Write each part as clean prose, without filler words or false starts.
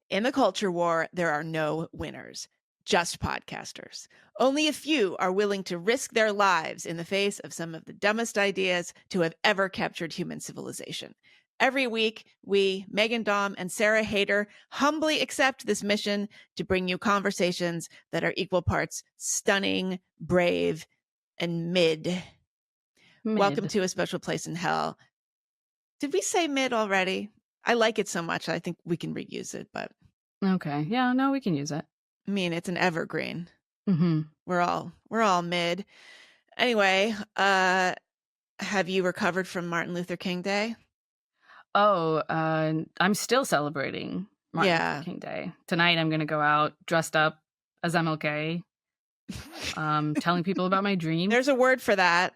In the culture war, there are no winners, just podcasters. Only a few are willing to risk their lives in the face of some of the dumbest ideas to have ever captured human civilization. Every week, we, Megan Daum and Sarah Hayter, humbly accept this mission to bring you conversations that are equal parts stunning, brave, and mid. Welcome to A Special Place in Hell. Did we say mid already? I like it so much. I think we can reuse it, but Okay. Yeah, no, we can use it. I mean, it's an evergreen. Mm-hmm. We're all mid. Anyway, have you recovered from Martin Luther King Day? Oh, I'm still celebrating Martin Luther King Day. Tonight I'm going to go out dressed up as MLK, telling people about my dreams. There's a word for that,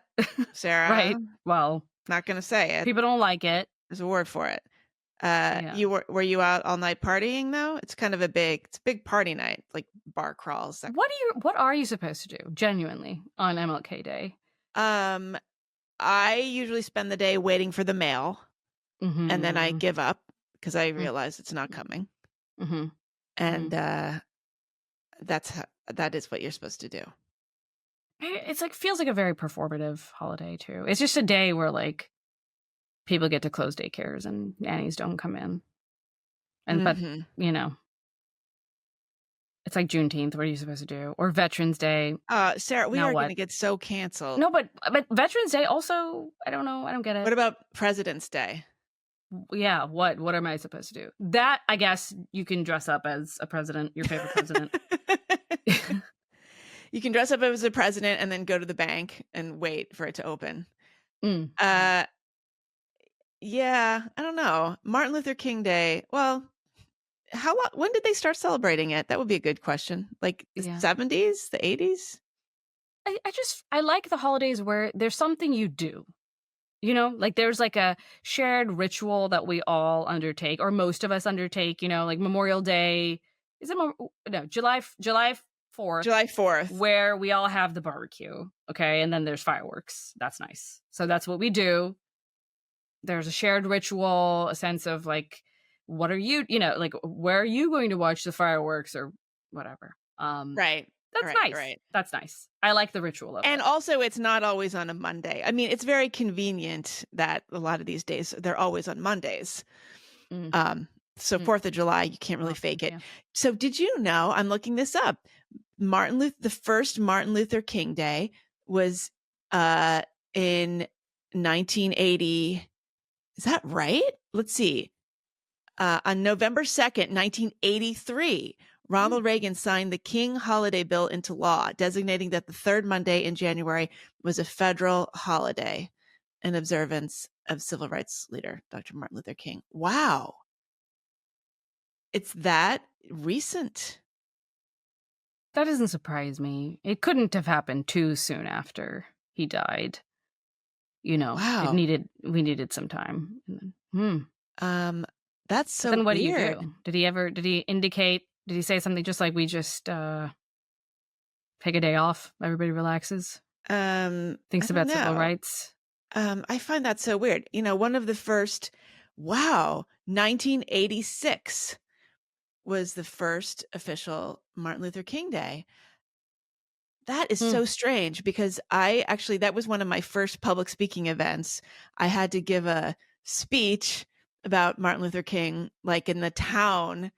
Sarah. Right. Well, not going to say it. People don't like it. There's a word for it. Were you out all night partying though? It's kind of a big party night, like bar crawls. What are you supposed to do genuinely on MLK Day? I usually spend the day waiting for the mail, and then I give up because I realize it's not coming. And that is what you're supposed to do. It's like feels like a very performative holiday too. It's just a day where like people get to close daycares and nannies don't come in. And but you know, it's like Juneteenth. What are you supposed to do? Or Veterans Day? Sarah, we are going to get so canceled. No, but Veterans Day also. I don't know. I don't get it. What about President's Day? Yeah. What am I supposed to do? That I guess you can dress up as a president. Your favorite president. You can dress up as a president and then go to the bank and wait for it to open. Yeah, I don't know. Martin Luther King Day. Well, how long? When did they start celebrating it? That would be a good question. Like the 70s, the 80s? I like the holidays where there's something you do. You know, like there's like a shared ritual that we all undertake, or most of us undertake, you know, like Memorial Day. Is it July 4th. July 4th. Where we all have the barbecue. Okay. And then there's fireworks. That's nice. So that's what we do. There's a shared ritual, a sense of like, what are you, like, where are you going to watch the fireworks or whatever? Right. That's nice. Right. That's nice. I like the ritual of it. And also it's not always on a Monday. I mean, it's very convenient that a lot of these days they're always on Mondays. So 4th of July, you can't really fake it. Yeah. So did you know, I'm looking this up, the first Martin Luther King Day was in 1980. Is that right? Let's see. On November 2nd, 1983, Ronald Reagan signed the King Holiday Bill into law, designating that the third Monday in January was a federal holiday in observance of civil rights leader Dr. Martin Luther King. Wow. It's that recent. That doesn't surprise me. It couldn't have happened too soon after he died. You know, wow. We needed some time. That's so then what weird. Do you do? Did he indicate, did he say something just like we just take a day off, everybody relaxes? Thinks about civil rights? I find that so weird. You know, one of the first, 1986 was the first official Martin Luther King Day. That is so strange because that was one of my first public speaking events. I had to give a speech about Martin Luther King, like in the town,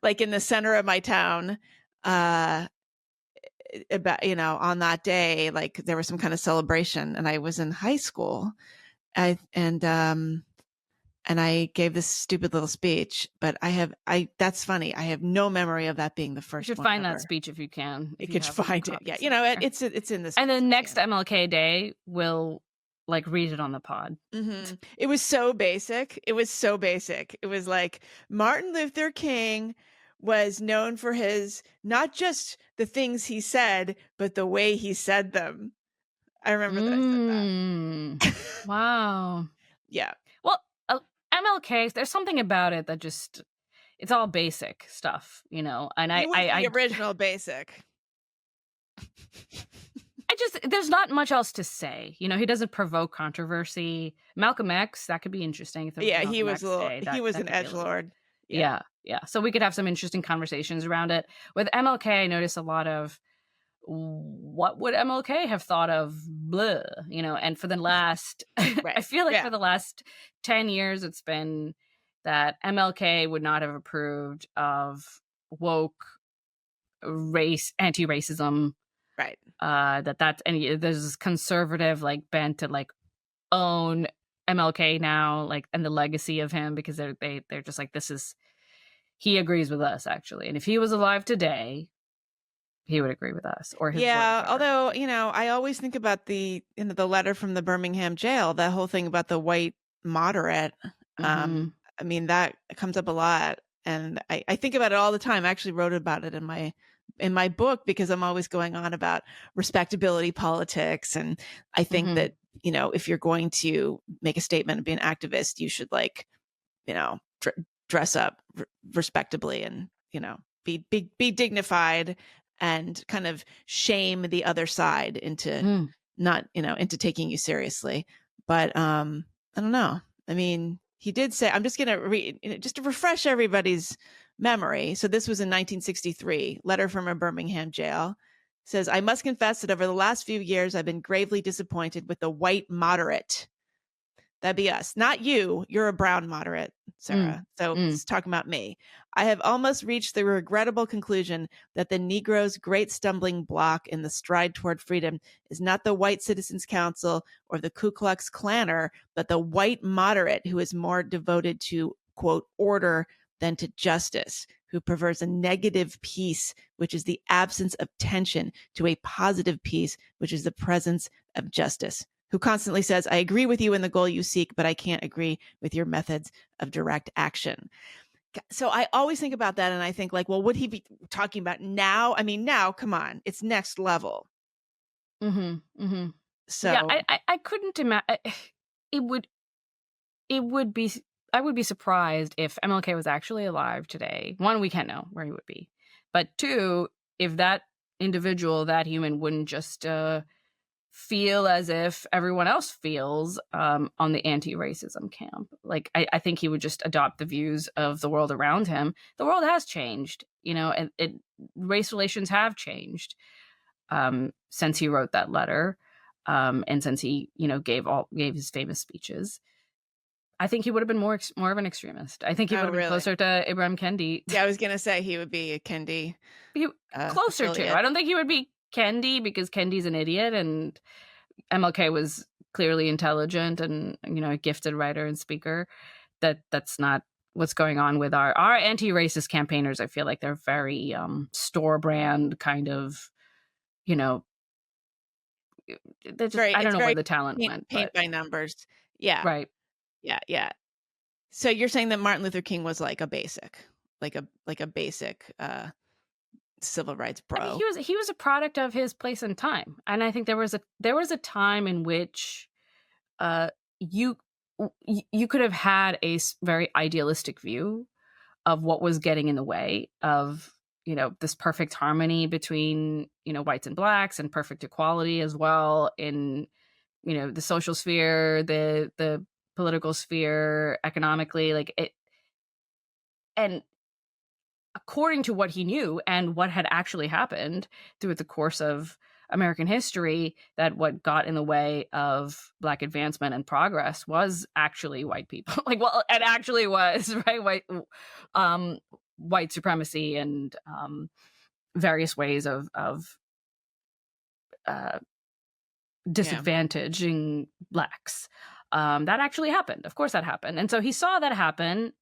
like in the center of my town, about, on that day, like there was some kind of celebration and I was in high school. And I gave this stupid little speech, but that's funny. I have no memory of that being the first one. You should find that speech if you can. You could find it. Yeah. It's in this. And then next MLK Day, we'll like read it on the pod. It was so basic. It was like Martin Luther King was known for not just the things he said, but the way he said them. I remember that I said that. Wow. Yeah. Well, MLK, there's something about it that just, it's all basic stuff, and the original basic. There's not much else to say. He doesn't provoke controversy. Malcolm X, that could be interesting. Yeah, he was an edgelord. Yeah. So we could have some interesting conversations around it. With MLK, I noticed a lot of what would MLK have thought of blah, and for the last, I Right. feel like Yeah. for the last 10 years, it's been that MLK would not have approved of woke anti-racism, Right. there's this conservative like bent to like own MLK now, like, and the legacy of him, because they're just like, he agrees with us actually. And if he was alive today, he would agree with us, or his words Yeah, are. although, I always think about the letter from the Birmingham jail, that whole thing about the white moderate. Mhm. I mean, that comes up a lot, and I think about it all the time. I actually wrote about it in my book, because I'm always going on about respectability politics, and I think Mhm. that, if you're going to make a statement and be an activist, you should, like, dress up respectably, and, be dignified, and kind of shame the other side into Mm. not, into taking you seriously. But I don't know. I mean, he did say, I'm just going to read, just to refresh everybody's memory. So this was in 1963, letter from a Birmingham jail. Says, I must confess that over the last few years, I've been gravely disappointed with the white moderate. That'd be us, not you. You're a brown moderate, Mm. Sarah. So Mm. it's talking about me. I have almost reached the regrettable conclusion that the Negro's great stumbling block in the stride toward freedom is not the White Citizens Council or the Ku Klux Klaner, but the white moderate who is more devoted to, quote, order than to justice, who prefers a negative peace, which is the absence of tension, to a positive peace, which is the presence of justice, who constantly says, I agree with you in the goal you seek, but I can't agree with your methods of direct action. So I always think about that, and I think, like, well, would he be talking about now? I mean, now, come on, it's next level. Mhm. Mhm. Yeah, So I couldn't imagine. It would it would be I would be surprised if MLK was actually alive today. One, we can't know where he would be. But two, if that individual, that human wouldn't just feel as if everyone else feels on the anti-racism camp. Like, I think he would just adopt the views of the world around him. The world has changed, and race relations have changed since he wrote that letter, and since he, gave his famous speeches. I think he would have been more of an extremist. I think he would oh, have been really? closer to Ibram Kendi. Yeah, I was gonna say he would be a Kendi Closer to. affiliate. I don't think he would be Kendi, because Kendi's an idiot, and MLK was clearly intelligent and, a gifted writer and speaker. That's not what's going on with our anti-racist campaigners. I feel like they're very store brand kind of, you know, they're just, I don't It's know where very the talent went, paint but by numbers. Yeah, right. yeah. So you're saying that Martin Luther King was like a basic, like a basic civil rights I mean, bro. he was a product of his place and time, and I think there was a time in which uh, you you could have had a very idealistic view of what was getting in the way of, this perfect harmony between, whites and blacks, and perfect equality as well in, the social sphere, the political sphere, economically, like it. And according to what he knew and what had actually happened through the course of American history, that what got in the way of Black advancement and progress was actually white people. Like, well, it actually was, right? White supremacy and various ways of uh, Yeah. disadvantaging Blacks. That actually happened. Of course, that happened. And so he saw that happen.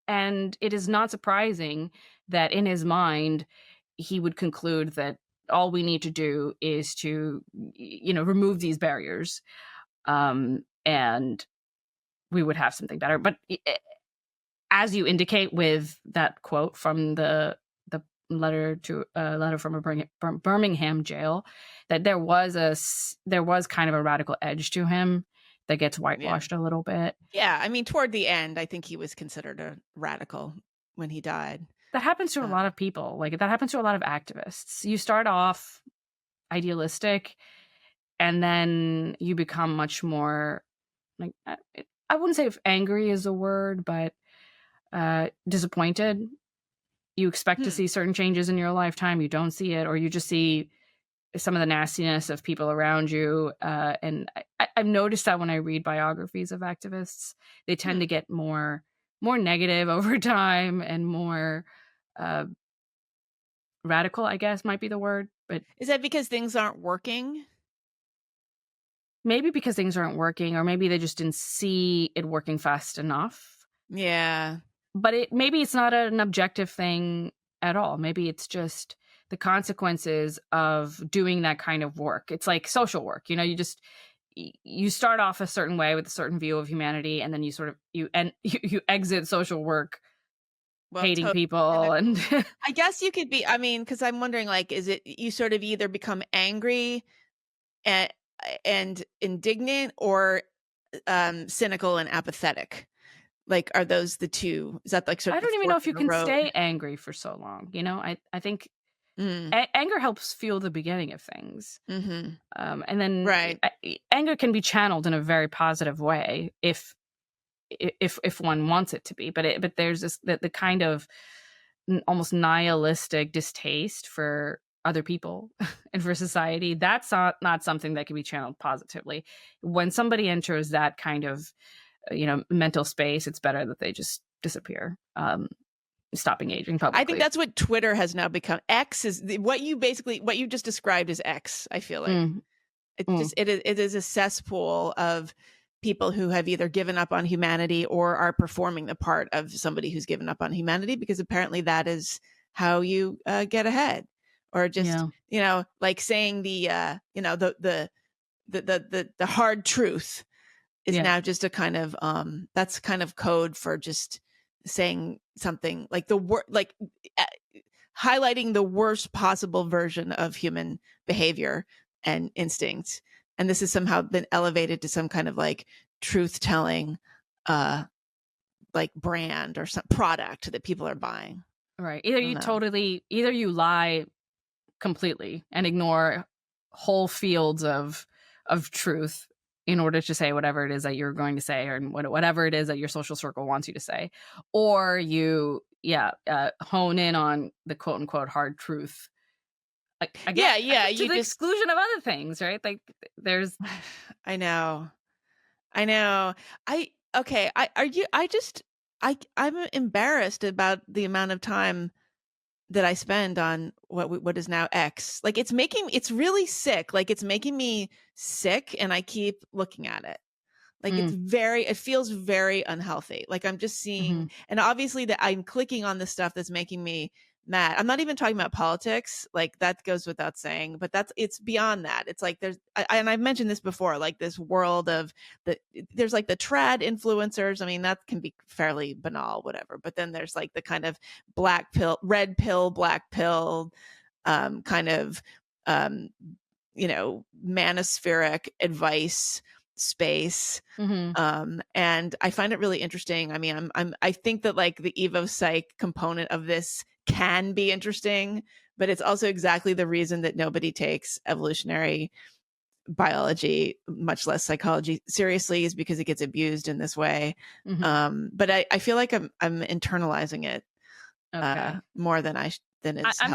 And it is not surprising that in his mind, he would conclude that all we need to do is to, remove these barriers, and we would have something better. But as you indicate with that quote from the letter from a Birmingham jail, that there was kind of a radical edge to him that gets Yeah. whitewashed a little bit. Yeah. I mean, toward the end, I think he was considered a radical when he died. That happens to a lot of people. Like, that happens to a lot of activists. You start off idealistic, and then you become much more, like, I wouldn't say if angry is a word, but disappointed. You expect to Hmm. see certain changes in your lifetime, you don't see it, or you just see some of the nastiness of people around you. And I've noticed that when I read biographies of activists, they tend to get more negative over time and more radical, I guess might be the word. But Is that because things aren't working? maybe because things aren't working, or maybe they just didn't see it working fast enough. Yeah. But maybe it's not an objective thing at all. Maybe it's just the consequences of doing that kind of work. It's like social work. You start off a certain way with a certain view of humanity, and then you sort of you exit social work Well, hating totally. people. And I guess you could be, I mean, because I'm wondering, like, is it you sort of either become angry and indignant, or cynical and apathetic? Like, are those the two? Is that like sort I of the don't even know fork if in you the can road? stay angry for so long. I think Mm. anger helps fuel the beginning of things. Mm-hmm. And then Right. anger can be channeled in a very positive way if one wants it to be. But there's this the kind of almost nihilistic distaste for other people and for society. That's not something that can be channeled positively. When somebody enters that kind of mental space, it's better that they just disappear. Stop engaging I think publicly. that's what Twitter has now become. X is what you just described as X. I feel like it's just it is a cesspool of people who have either given up on humanity or are performing the part of somebody who's given up on humanity, because apparently that is how you get ahead. Or just like saying the the hard truth is now just a kind of that's kind of code for just saying something like highlighting the worst possible version of human behavior and instinct. And this has somehow been elevated to some kind of like truth telling like brand or some product that people are buying. Right. Either you lie completely and ignore whole fields of truth in order to say whatever it is that you're going to say, or whatever it is that your social circle wants you to say, or you hone in on the quote unquote hard truth. Again, to You the just exclusion of other things, right? Like there's I know. Okay. I'm embarrassed about the amount of time that I spend on what is now X. Like it's really sick. Like it's making me sick, and I keep looking at it. Like it feels very unhealthy. Like I'm just seeing, and obviously that I'm clicking on the stuff that's making me mad. I'm not even talking about politics. Like that goes without saying, but it's beyond that. It's like and I've mentioned this before, like this world of there's like the trad influencers. I mean, that can be fairly banal, whatever. But then there's like the kind of red pill, black pill, kind of, manospheric advice space. And I find it really interesting. I mean, I think that like the Evo Psych component of this can be interesting, but it's also exactly the reason that nobody takes evolutionary biology, much less psychology, seriously, is because it gets abused in this way. But I feel like I'm internalizing it more than I'm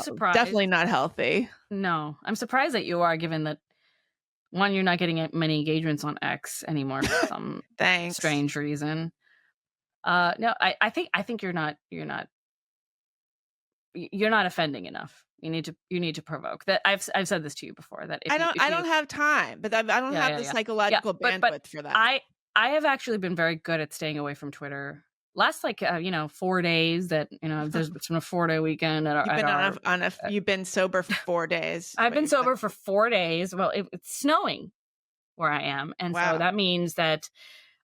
surprised. Definitely not healthy. No, I'm surprised that you are, given that one, you're not getting many engagements on X anymore for some strange reason. No, I think you're not offending enough. You need to provoke. That I've said this to you before, that I don't have time, but I don't have the psychological bandwidth for that. I have actually been very good at staying away from Twitter. Last 4 days that there's been a 4-day weekend you've been sober for 4 days. I've been sober for 4 days. Well, it's snowing where I am, and so that means that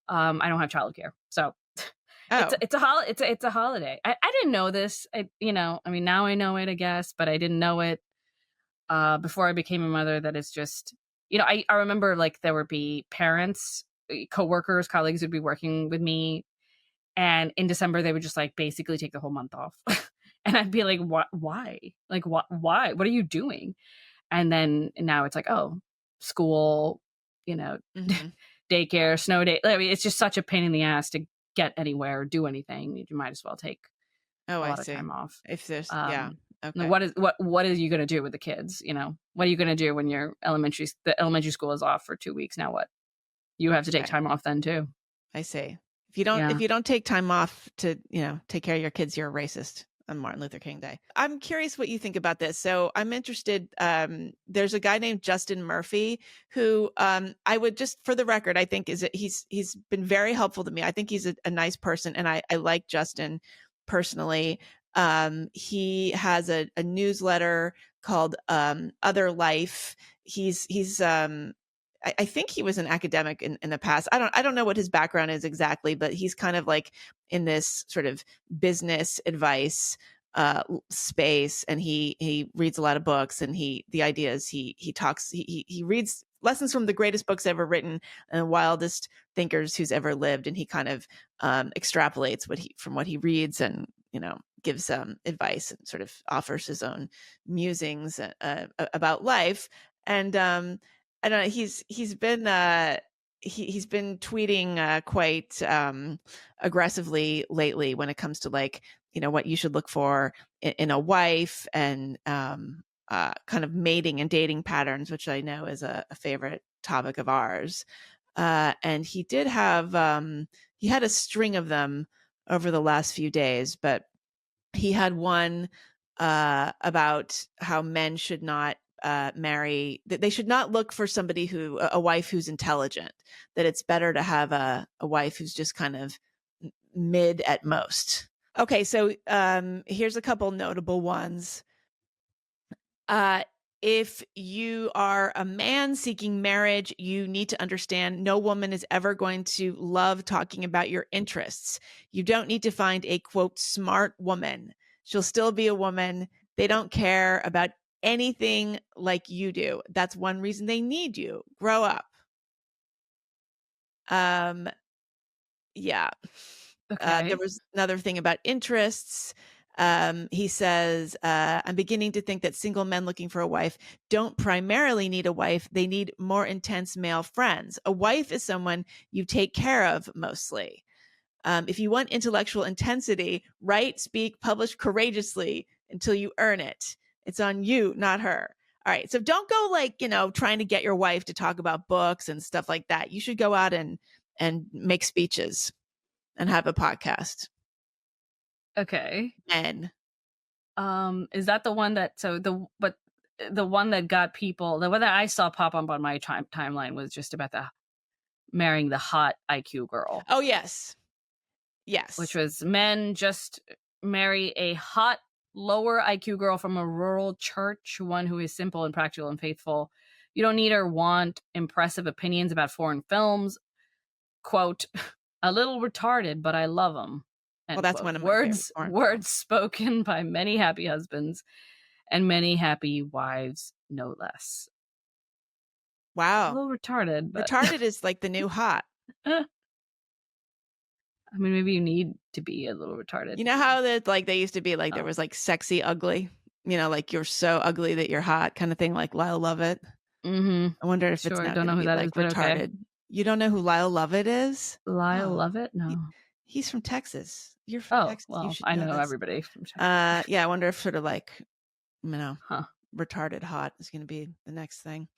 I don't have childcare. So it's a holiday. I didn't know this. I mean, now I know it, I guess, but I didn't know it before I became a mother. That it's just I remember like there would be parents, coworkers, colleagues would be working with me. And in December, they would just like basically take the whole month off. And I'd be like, what? Why? Like, what? Why? What are you doing? And then now it's like, oh, school, daycare, snow day. I mean, it's just such a pain in the ass to get anywhere or do anything, you might as well take Oh, a I lot of see. time off. If there's yeah. Um, Okay. what are you going to do with the kids? You know, what are you going to do when the elementary school is off for 2 weeks? Now what? You have to take Okay. time off then too. I see. Yeah. If you don't take time off to, take care of your kids, you're a racist on Martin Luther King Day. I'm curious what you think about this. So I'm interested. There's a guy named Justin Murphy who I would just, for the record, I think he's been very helpful to me. I think he's a nice person, and I like Justin personally. He has a newsletter called Other Life. He's I think he was an academic in the past. I don't know what his background is exactly, but he's kind of like in this sort of business advice space, and he reads a lot of books, and the idea is he talks he reads lessons from the greatest books ever written and the wildest thinkers who's ever lived, and he kind of extrapolates from what he reads, and gives advice and sort of offers his own musings about life. And I don't know. He's been tweeting quite aggressively lately when it comes to what you should look for in a wife, and kind of mating and dating patterns, which I know is a favorite topic of ours. And he did have he had a string of them over the last few days, but he had one about how men should not marry, that they should not look for a wife who's intelligent, that it's better to have a wife who's just kind of mid at most. Okay, so here's a couple notable ones. If you are a man seeking marriage, you need to understand no woman is ever going to love talking about your interests. You don't need to find a, quote, smart woman. She'll still be a woman. They don't care about anything like you do. That's one reason they need you. Grow up. Yeah. Okay. There was another thing about interests. He says, I'm beginning to think that single men looking for a wife don't primarily need a wife. They need more intense male friends. A wife is someone you take care of mostly. If you want intellectual intensity, write, speak, publish courageously until you earn it. It's on you, not her. All right. So don't go trying to get your wife to talk about books and stuff like that. You should go out and make speeches and have a podcast. Okay. Men. Is that the one that the one that got people, the one that I saw pop up on my timeline was just about marrying the hot IQ girl. Oh, yes. Yes. Which was men just marry a hot, lower IQ girl from a rural church, one who is simple and practical and faithful. You don't need or want impressive opinions about foreign films. Quote, a little retarded, but I love them. Well, that's one of my words spoken by many happy husbands and many happy wives, no less. Wow. A little retarded. But... retarded is like the new hot. I mean, maybe you need to be a little retarded. You know how that they used to be there was sexy ugly, like you're so ugly that you're hot kind of thing, like Lyle Lovett. Mm-hmm. I wonder if it's not don't know who that is, retarded. Okay. You don't know who Lyle Lovett is? Lyle Lovett? No. He's from Texas. You're from Texas. Well, I know everybody from Texas. Yeah, I wonder if sort of retarded hot is going to be the next thing.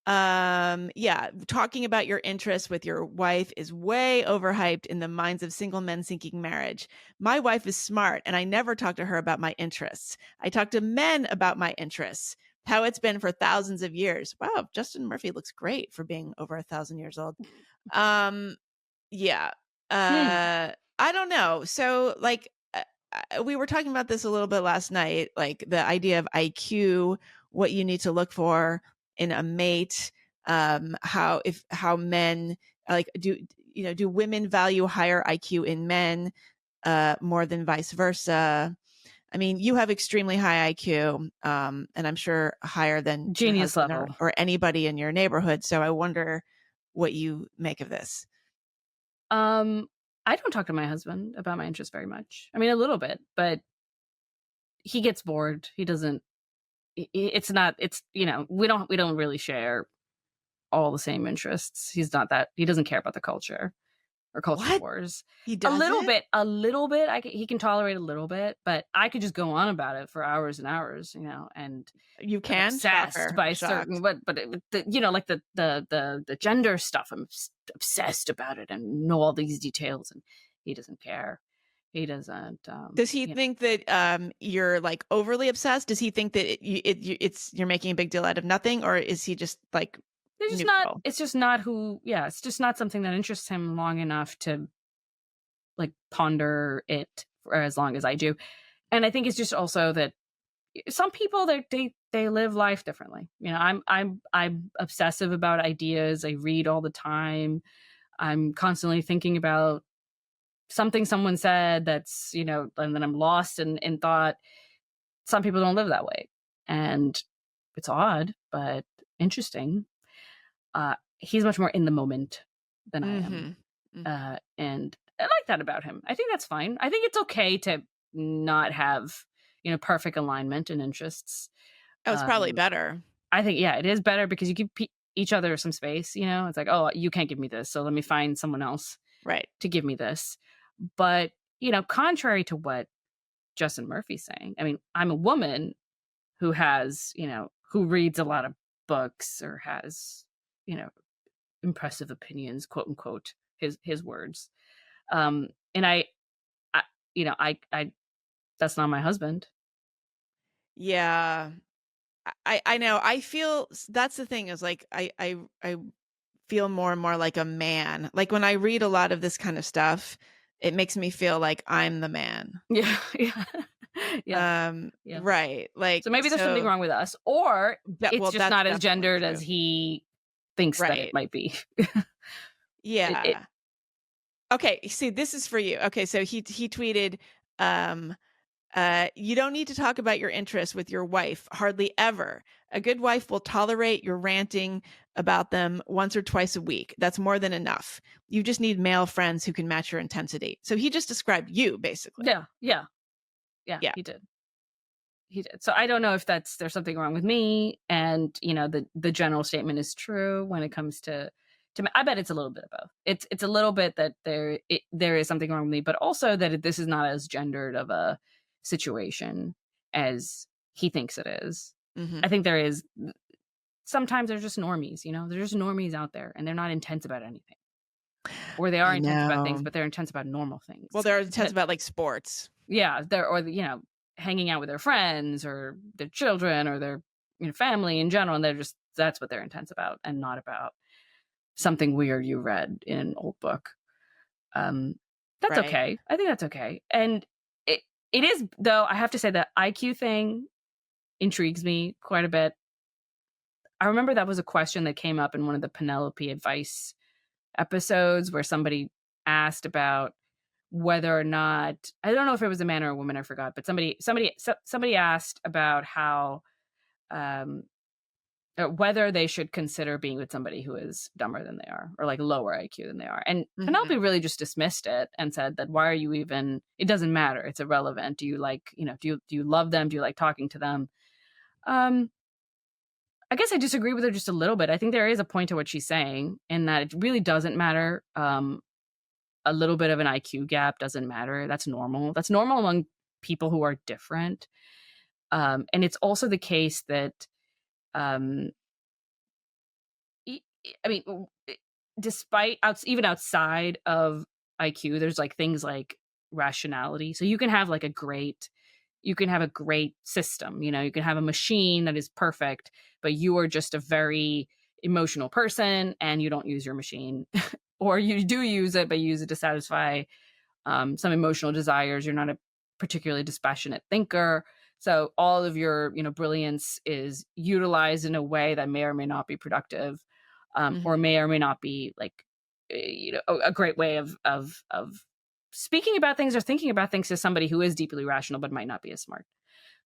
Yeah, talking about your interests with your wife is way overhyped in the minds of single men seeking marriage. My wife is smart, and I never talk to her about my interests. I talk to men about my interests, how it's been for thousands of years. Wow, Justin Murphy looks great for being over 1,000 years old. Yeah. I don't know. So we were talking about this a little bit last night, the idea of IQ, what you need to look for in a mate, how men do women value higher IQ in men more than vice versa? I mean, you have extremely high IQ, and I'm sure higher than genius level or anybody in your neighborhood. So I wonder what you make of this. I don't talk to my husband about my interests very much. I mean, a little bit, but he gets bored. He doesn't. It's not. It's we don't really share all the same interests. He doesn't care about the culture or culture What? wars. He A little doesn't? bit, a little bit. He can tolerate a little bit, but I could just go on about it for hours and hours, and You I'm can? obsessed Shocker. by certain, Shocked. like the gender stuff. I'm obsessed about it and know all these details, and he doesn't care. He doesn't. Does he think that you're like overly obsessed? Does he think that you're making a big deal out of nothing, or is he just like It's just not. neutral? It's just not who. Yeah, it's just not something that interests him long enough to like ponder it for as long as I do. And I think it's just also that some people they live life differently. I'm obsessive about ideas. I read all the time. I'm constantly thinking about something someone said that's, and then I'm lost in thought. Some people don't live that way. And it's odd, but interesting. He's much more in the moment than I am. And I like that about him. I think that's fine. I think it's okay to not have, perfect alignment and interests. Oh, it's probably better. I think, yeah, it is better because you give each other some space, It's like, oh, you can't give me this, so let me find someone else to give me this. But, contrary to what Justin Murphy's saying, I mean, I'm a woman who has, who reads a lot of books or has, impressive opinions, quote unquote, his words. And I that's not my husband. Yeah. I know. I feel that's the thing is like I feel more and more like a man. Like when I read a lot of this kind of stuff, it makes me feel like I'm the man. Yeah, yeah. Yeah. Right. Like so maybe there's something wrong with us, or it's just not as gendered true. as he thinks that it might be. Yeah. Okay, see, this is for you. Okay, so he tweeted, you don't need to talk about your interests with your wife, hardly ever. A good wife will tolerate your ranting about them once or twice a week. That's more than enough. You just need male friends who can match your intensity. So he just described you, basically. Yeah, he did. So I don't know if there's something wrong with me, and the general statement is true when it comes to I bet it's a little bit of both. It's a little bit that there is something wrong with me, but also that this is not as gendered of a situation as he thinks it is. I think there is sometimes there's just normies, there's just normies out there, and they're not intense about anything, or they are intense about things, but they're intense about normal things. Well, they're intense about like sports. Yeah, hanging out with their friends or their children or their family in general, and that's what they're intense about, and not about something weird you read in an old book. That's okay. I think that's okay. And it is, though, I have to say the IQ thing intrigues me quite a bit. I remember that was a question that came up in one of the Penelope Advice episodes where somebody asked about whether or not, I don't know if it was a man or a woman, I forgot, but somebody asked about how whether they should consider being with somebody who is dumber than they are or like lower IQ than they are. And Penelope really just dismissed it and said that why are you even, it doesn't matter. It's irrelevant. Do you like, do you love them? Do you like talking to them? I guess I disagree with her just a little bit. I think there is a point to what she's saying in that it really doesn't matter. A little bit of an IQ gap doesn't matter. That's normal. That's normal among people who are different. And it's also the case that, I mean, despite even outside of IQ, there's like things like rationality. So you can have like a great system, you can have a machine that is perfect, but you are just a very emotional person and you don't use your machine or you do use it, but you use it to satisfy some emotional desires. You're not a particularly dispassionate thinker. So all of your, brilliance is utilized in a way that may or may not be productive, or may or may not be like, a great way of speaking about things or thinking about things to somebody who is deeply rational but might not be as smart.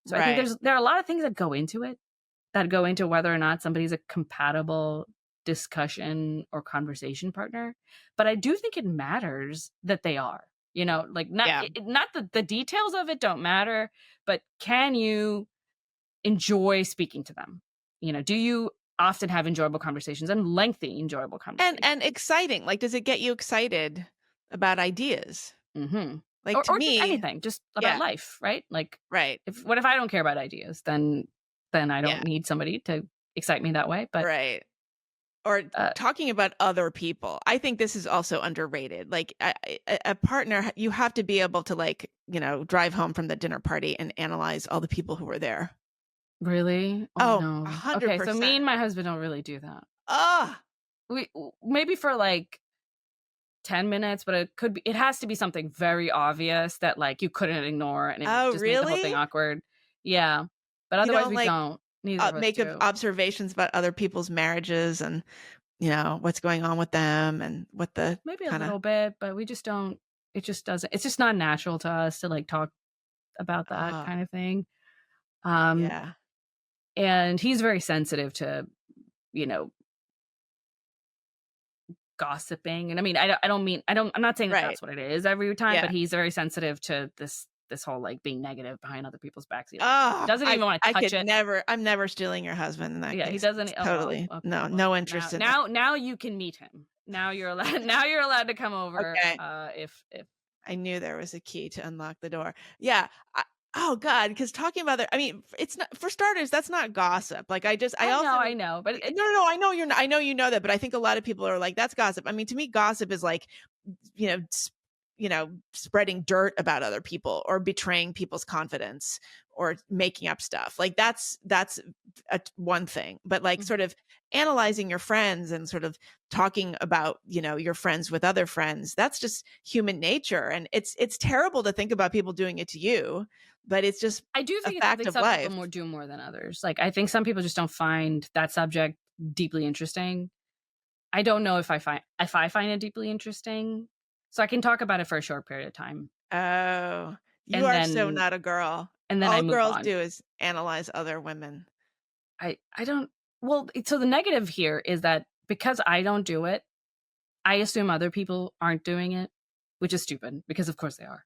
So I think there are a lot of things that go into it, that go into whether or not somebody's a compatible discussion or conversation partner. But I do think it matters that they are. Like not the details of it don't matter, but can you enjoy speaking to them? Do you often have enjoyable conversations and lengthy enjoyable conversations and exciting? Like, does it get you excited? about ideas. Mm-hmm. Like to Or just me, anything, just about yeah, life, right? Like, right. what if I don't care about ideas? Then I Yeah, don't need somebody to excite me that way. But right. Or uh, talking about other people. I think this is also underrated. Like a partner, you have to be able to like, drive home from the dinner party and analyze all the people who were there. really, oh Oh, no. Okay, so me 100%. and my husband don't really do that. Ah, Maybe for like 10 minutes, but it has to be something very obvious that, like, you couldn't ignore, and it would oh, just make the whole thing really? awkward. Yeah, but You otherwise don't we like don't. Neither of us make do. observations about other people's marriages and what's going on with them and what the Maybe a kind of little bit, but we just don't. It just doesn't. It's just not natural to us to, like, talk about that ah, kind of thing. Um, yeah, and he's very sensitive to, you know, gossiping, and I mean, I don't mean I'm not saying that right, that's what it is every time, but yeah. he's very sensitive to this whole, like, being negative behind other people's backs. He, like, Oh, doesn't even wanna I touch could it. never. I'm never stealing your husband in that Yeah, he case. doesn't. It's Oh, well, totally okay, no, well, no now interest in it. now now you can meet him. Now you're allowed now you're allowed to come over, Okay. if I knew there was a key to unlock the door. Yeah. Oh God, because talking about that, I mean, it's not for starters. That's not gossip. Like I I also know, but no, no, no. I know you're. I know you know that, but I think a lot of people are like, that's gossip. I mean, to me, gossip is like, you know, s- spreading dirt about other people or betraying people's confidence or making up stuff. Like that's one thing, but like Mhm. sort of analyzing your friends and sort of talking about your friends with other friends, that's just human nature, and it's terrible to think about people doing it to you, but it's just I do a think it's fact something of some people life. do more than others. Like, I think some people just don't find that subject deeply interesting. I don't know if I find it deeply interesting, so I can talk about it for a short period of time, Oh, you and are so then not a girl. I All move girls on. do is analyze other women. I don't. Well, so the negative here is that because I don't do it, I assume other people aren't doing it, which is stupid because of course they are.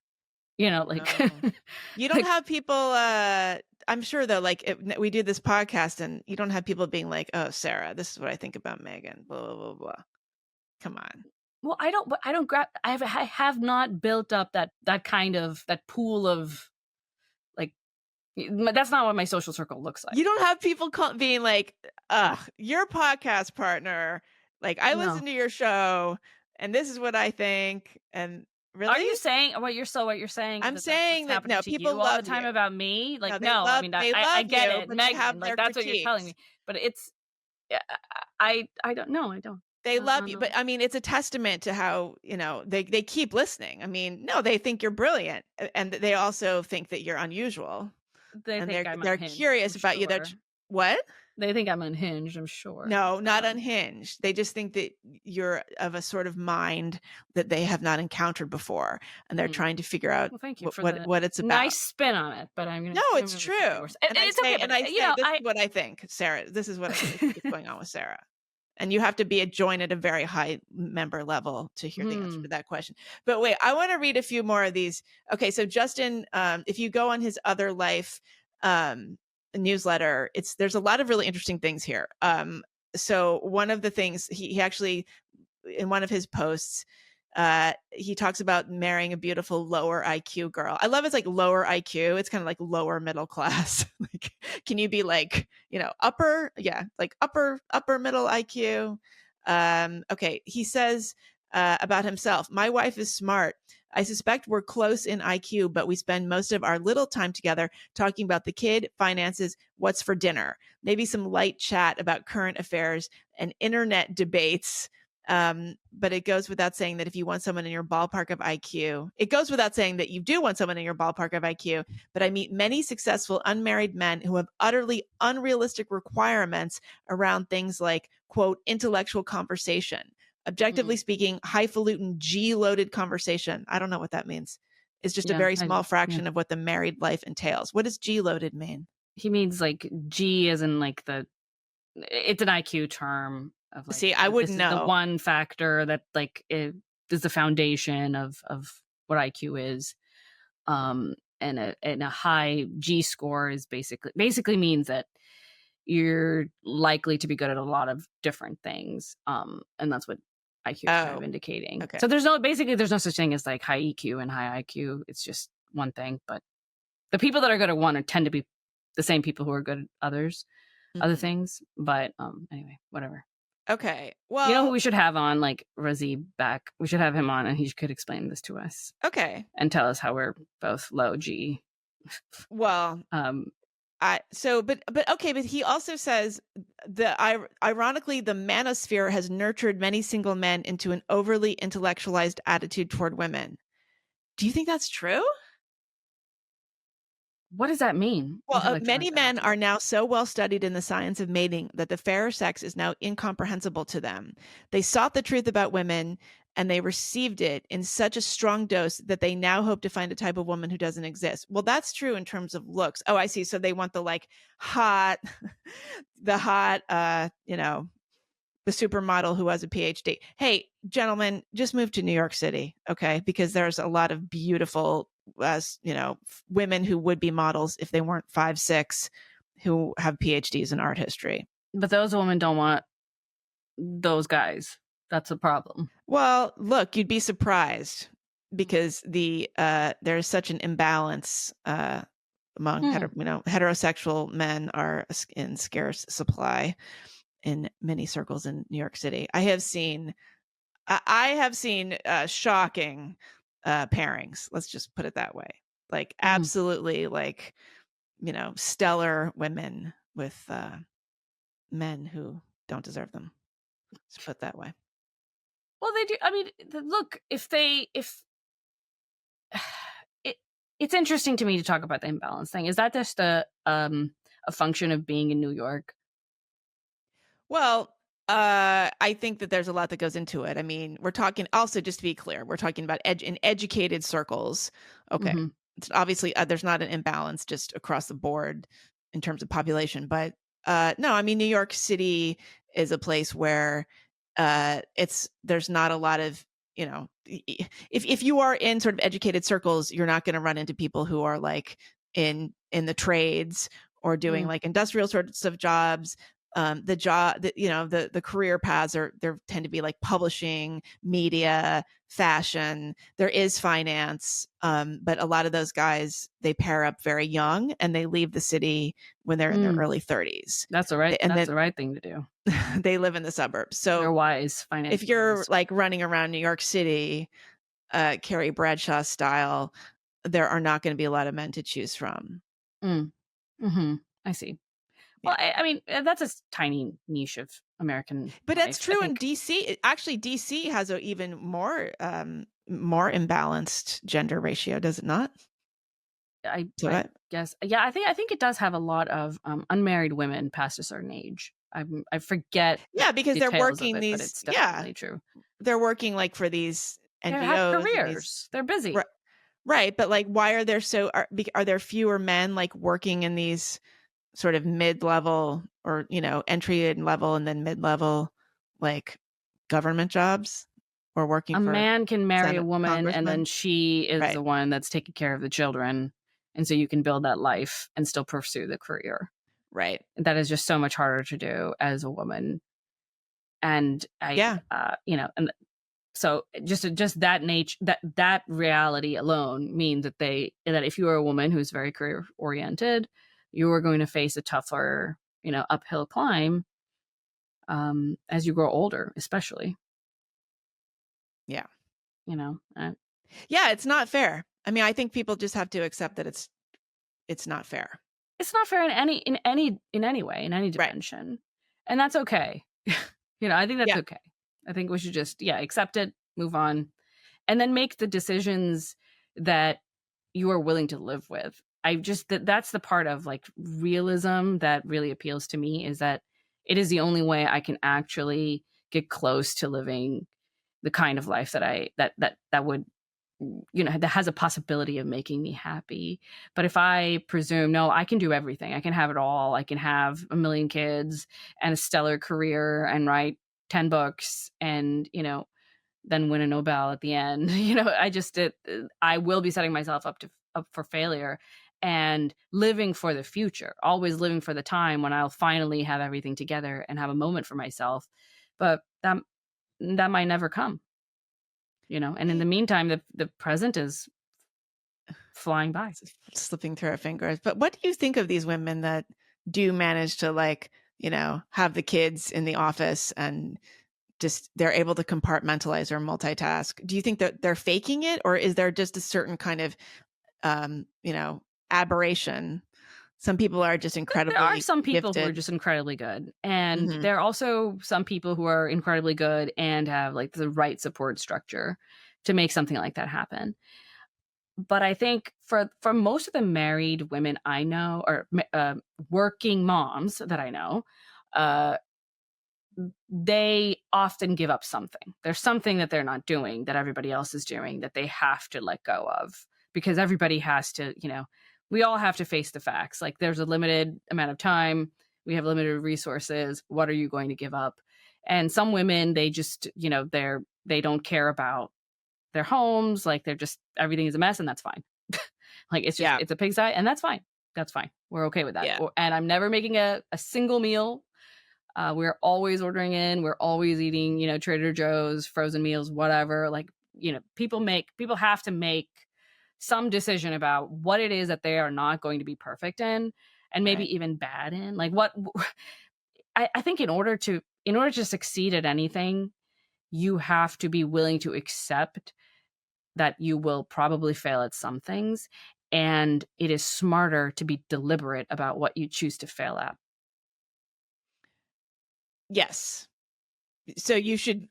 Like Oh. You don't like have people, I'm sure though, like we do this podcast and you don't have people being like, "Oh, Sarah, this is what I think about Megan." Blah blah blah blah. Come on. well, I don't grab I have not built up that kind of that pool of, like, that's not what my social circle looks like. You don't have people being like, "Ugh, your podcast partner. Like, I No. listen to your show, and this is what I think." And Are really, you saying what you're saying is I'm that that's what's saying that happening no, to you people all the love time you. about me? No, Like, no, I mean, they I love get you, it, but they Megan, have like, their that's what you're telling critiques. me. But it's yeah, I don't know, I don't. They I love don't you, but know. I mean, it's a testament to how, they keep listening. I mean, no, they think you're brilliant, and they also think that you're unusual, They and think I'm they're unhinged, I'm curious about you. sure. What? They think I'm unhinged, I'm sure. No, not unhinged. They just think that you're of a sort of mind that they have not encountered before, and they're Mm. trying to figure out Well, thank you what for what the what it's about. nice spin on it, but No, I'm it's gonna say something true. worse. And I It's okay, say but, and I you say, know, "This is I what I think, Sarah. This is what I think is going on with Sarah." And you have to be a join at a very high member level to hear the answer to hmm, that question. But wait, I want to read a few more of these. Okay, so Justin, if you go on his Other Life newsletter, there's a lot of really interesting things here. So one of the things he actually, in one of his posts, he talks about marrying a beautiful lower IQ girl. I love it's like lower IQ. It's kind of like lower middle class. Like, can you be like, upper? Yeah, like upper middle IQ. Okay, he says about himself, my wife is smart. I suspect we're close in IQ, but we spend most of our little time together talking about the kid, finances, what's for dinner, maybe some light chat about current affairs and internet debates. But it goes without saying that if you want someone in your ballpark of IQ, it goes without saying that you do want someone in your ballpark of IQ. But I meet many successful unmarried men who have utterly unrealistic requirements around things like, quote, intellectual conversation. Objectively mm, speaking, highfalutin G loaded conversation. I don't know what that means. It's just a yeah, very I small yeah. fraction of what the married life entails. What does G loaded mean? He means, like, G as in, like, it's an IQ term of, like, See, I this wouldn't is the know. one factor that, like, is the foundation of what IQ is. And a high G score is basically means that you're likely to be good at a lot of different things. And that's what IQ is kind of Oh, indicating. okay. So there's no such thing as like high EQ and high IQ. It's just one thing. But the people that are good at one tend to be the same people who are good at other things. But anyway, whatever. Okay. You know who Well, we should have on, like Razib back? We should have him on, and he could explain this to us okay. and tell us how we're both low G. Well, but he also says ironically, the manosphere has nurtured many single men into an overly intellectualized attitude toward women. Do you think that's true? What does that mean? Well, many men are now so well studied in the science of mating that the fairer sex is now incomprehensible to them. They sought the truth about women and they received it in such a strong dose that they now hope to find a type of woman who doesn't exist. Well, that's true in terms of looks. Oh, I see. So they want the like hot, the hot, the supermodel who has a PhD. Hey, gentlemen, just move to New York City, okay? Because there's a lot of beautiful, women who would be models if they weren't 5'6", who have PhDs in art history. But those women don't want those guys. That's a problem. Well, look, you'd be surprised because there's such an imbalance among heterosexual men are in scarce supply in many circles in New York City. I have seen shocking pairings. Let's just put it that way. Like absolutely, like stellar women with men who don't deserve them. Let's put it that way. Well, they do. I mean, look, it's interesting to me to talk about the imbalance thing. Is that just a function of being in New York? Well, I think that there's a lot that goes into it. I mean, we're talking also, just to be clear, we're talking about in educated circles. Okay. It's obviously there's not an imbalance just across the board in terms of population, but no, I mean, New York City is a place where there's not a lot of, if you are in sort of educated circles, you're not going to run into people who are like in the trades or doing like industrial sorts of jobs. The career paths there tend to be like publishing, media, fashion. There is finance, but a lot of those guys, they pair up very young and they leave the city when they're in their early 30s. That's the right thing to do. They live in the suburbs, so they're wise financially. If you're like running around New York City, Carrie Bradshaw style, there are not going to be a lot of men to choose from. I see. Well, I mean, that's a tiny niche of American but life, that's true in DC. Actually, DC has an even more imbalanced gender ratio, does it not? I guess. Yeah, I think it does have a lot of unmarried women past a certain age. I forget. Yeah, because they're working but it's definitely true. They're working like for these NGOs. They have careers. They're busy. Right, but like, why are there are there fewer men like working in these sort of mid-level or entry level and then mid-level like government jobs, or working? A man can marry a woman and then she is the one that's taking care of the children, and so you can build that life and still pursue the career. Right. That is just so much harder to do as a woman. And and so just that nature, that reality alone means that if you are a woman who's very career oriented, you are going to face a tougher, uphill climb as you grow older, especially. Yeah. Yeah, it's not fair. I mean, I think people just have to accept that it's not fair. It's not fair in any way, in any dimension. Right. And that's okay. I think that's okay. I think we should just, accept it, move on, and then make the decisions that you are willing to live with. That's the part of like realism that really appeals to me, is that it is the only way I can actually get close to living the kind of life that would, that has a possibility of making me happy. But if I presume, no, I can do everything, I can have it all, I can have a million kids and a stellar career and write 10 books and, then win a Nobel at the end, I will be setting myself up for failure and living for the future, always living for the time when I'll finally have everything together and have a moment for myself. But that that might never come, and in the meantime, the present is flying by. Slipping through our fingers. But what do you think of these women that do manage to, like, have the kids in the office and just they're able to compartmentalize or multitask? Do you think that they're faking it, or is there just a certain kind of aberration? Some people are just There are incredibly some people who are gifted. just incredibly good, and Mhm. there are also some people who are incredibly good and have, like, the right support structure to make something like that happen. But I think for most of the married women I know, or working moms that I know, uh, they often give up something. There's something that they're not doing that everybody else is doing that they have to let go of, because everybody has to, we all have to face the facts. Like, there's a limited amount of time, we have limited resources. What are you going to give up? And some women, they just, they don't care about their homes. Like, they're just, everything is a mess, and that's fine. Like, Yeah. it's a pigsty, and that's fine. That's fine. We're okay with that. Yeah. And I'm never making a single meal. We're always ordering in. We're always eating, Trader Joe's, frozen meals, whatever. Like, people have to make some decision about what it is that they are not going to be perfect in, and maybe Right. even bad in. Like, what I think in order to succeed at anything, you have to be willing to accept that you will probably fail at some things. And it is smarter to be deliberate about what you choose to fail at. Yes. So you should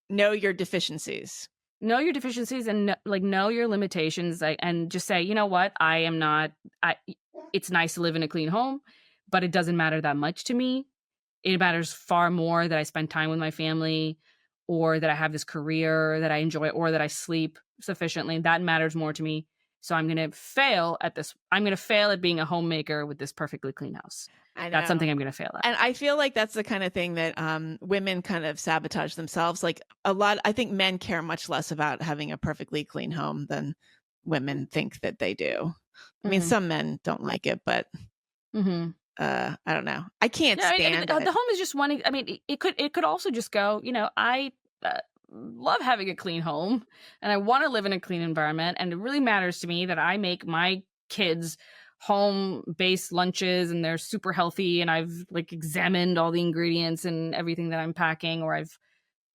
know your deficiencies. Know your deficiencies, and know your limitations, and just say, you know what, I am not, it's nice to live in a clean home, but it doesn't matter that much to me. It matters far more that I spend time with my family, or that I have this career that I enjoy, or that I sleep sufficiently. That matters more to me. So I'm going to fail at this. I'm going to fail at being a homemaker with this perfectly clean house. I That's know. something I'm going to fail at. And I feel like that's the kind of thing that women kind of sabotage themselves. Like, I think men care much less about having a perfectly clean home than women think that they do. I mean, some men don't like it, but I don't know. I can't stand the it. home is just wanting. I mean, it could also just go. I love having a clean home, and I want to live in a clean environment, and it really matters to me that I make my kids home-based lunches, and they're super healthy, and I've, like, examined all the ingredients and everything that I'm packing, or I've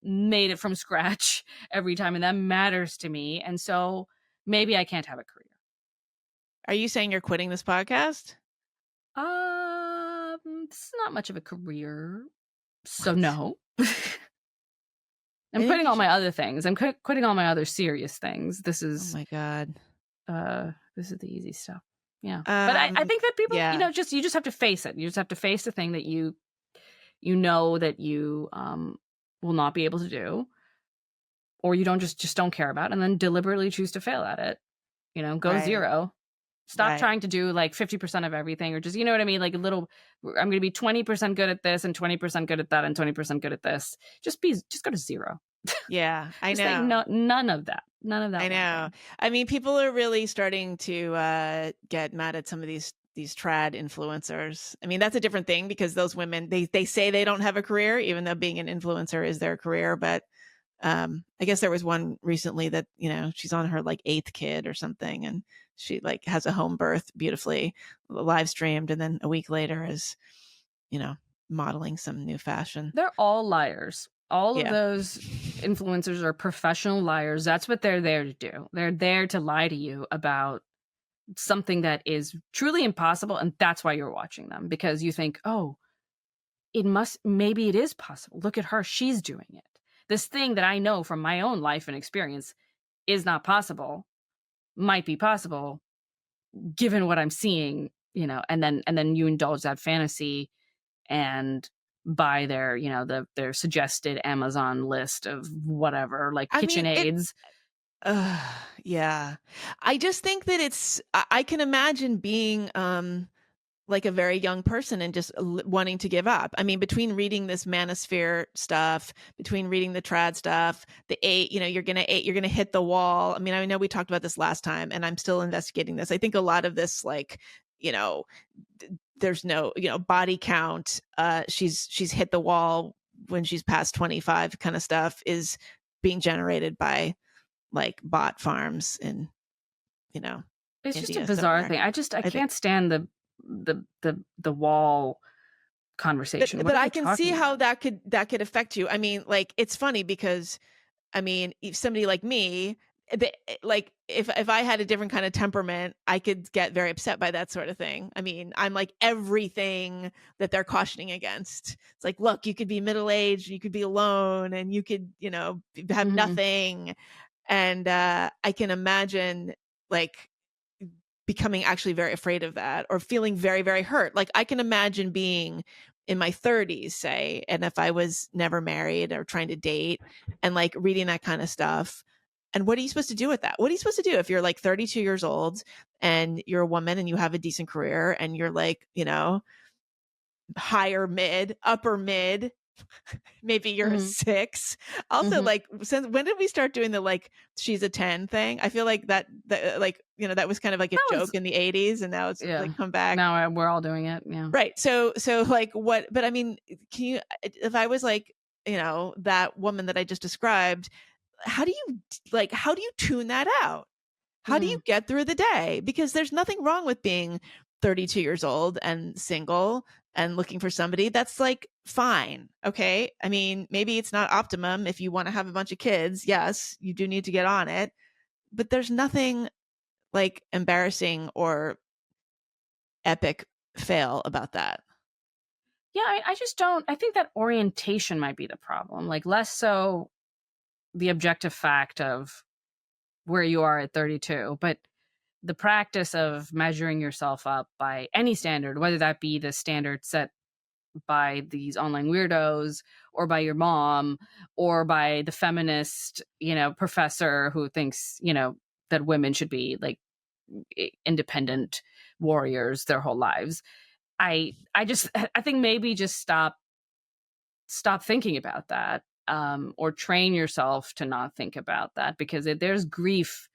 made it from scratch every time, and that matters to me. And so maybe I can't have a career. Are you saying you're quitting this podcast? It's not much of a career, so What? no. I'm I think quitting you all should. my other things. I'm quitting all my other serious things. This Oh is my God. this is the easy stuff. Yeah. But I think that people, Yeah. you just have to face it. You just have to face the thing that you know that you will not be able to do, or you don't just don't care about, and then deliberately choose to fail at it. Go Right. zero. Stop Right. trying to do like 50% of everything, or just, you know what I mean? Like a little, I'm going to be 20% good at this, and 20% good at that, and 20% good at this. Just go to zero. Yeah, I Just say know. no, none of that. None of that. I know. I mean, people are really starting to get mad at some of these trad influencers. I mean, that's a different thing, because those women, they say they don't have a career, even though being an influencer is their career. But I guess there was one recently that, she's on her like 8th kid or something, and she like has a home birth beautifully live streamed, and then a week later is, modeling some new fashion. They're all liars. All of Yeah. those influencers are professional liars. That's what they're there to do. They're there to lie to you about something that is truly impossible, and that's why you're watching them, because you think, oh, maybe it is possible. Look at her, she's doing it. This thing that I know from my own life and experience is not possible, might be possible given what I'm seeing, and then you indulge that fantasy and buy their, their suggested Amazon list of whatever, like I mean, KitchenAids. yeah. I just think that I can imagine being like a very young person and just wanting to give up. I mean, between reading this manosphere stuff, between reading the trad stuff, the 8, you're going to hit the wall. I mean, I know we talked about this last time, and I'm still investigating this. I think a lot of this, like, there's no, body count. She's hit the wall when she's past 25 kind of stuff is being generated by like bot farms in, It's just a India bizarre somewhere. thing. I I think, can't stand the wall conversation. What but are I they can see talking how about? that could affect you. I mean, like, it's funny because I mean, if somebody like me, like if I had a different kind of temperament, I could get very upset by that sort of thing. I mean, I'm like everything that they're cautioning against. It's like, look, you could be middle aged, you could be alone, and you could, have Mhm. nothing. And I can imagine like becoming actually very afraid of that or feeling very, very hurt. Like I can imagine being in my 30s, say, and if I was never married or trying to date and like reading that kind of stuff. And what are you supposed to do with that? What are you supposed to do if you're like 32 years old and you're a woman and you have a decent career and you're like, higher mid, upper mid, maybe you're a Mhm. 6. Also, Mhm. like, since when did we start doing the like she's a 10 thing? I feel like that like, that was kind of like a That joke was in the 80s and now it's yeah. like come back. Now we're all doing it. Yeah. Right. So like what, but I mean, can you, if I was like, that woman that I just described, how do you tune that out? How do you Mhm. get through the day? Because there's nothing wrong with being 32 years old and single and looking for somebody. That's like fine. Okay. I mean, maybe it's not optimum if you want to have a bunch of kids. Yes, you do need to get on it. But there's nothing like embarrassing or epic fail about that. Yeah, I just don't. I think that orientation might be the problem. Like less so the objective fact of where you are at 32, but the practice of measuring yourself up by any standard, whether that be the standard set by these online weirdos or by your mom or by the feminist, professor who thinks, that women should be like independent warriors their whole lives. I think maybe just stop thinking about that, or train yourself to not think about that, because there's grief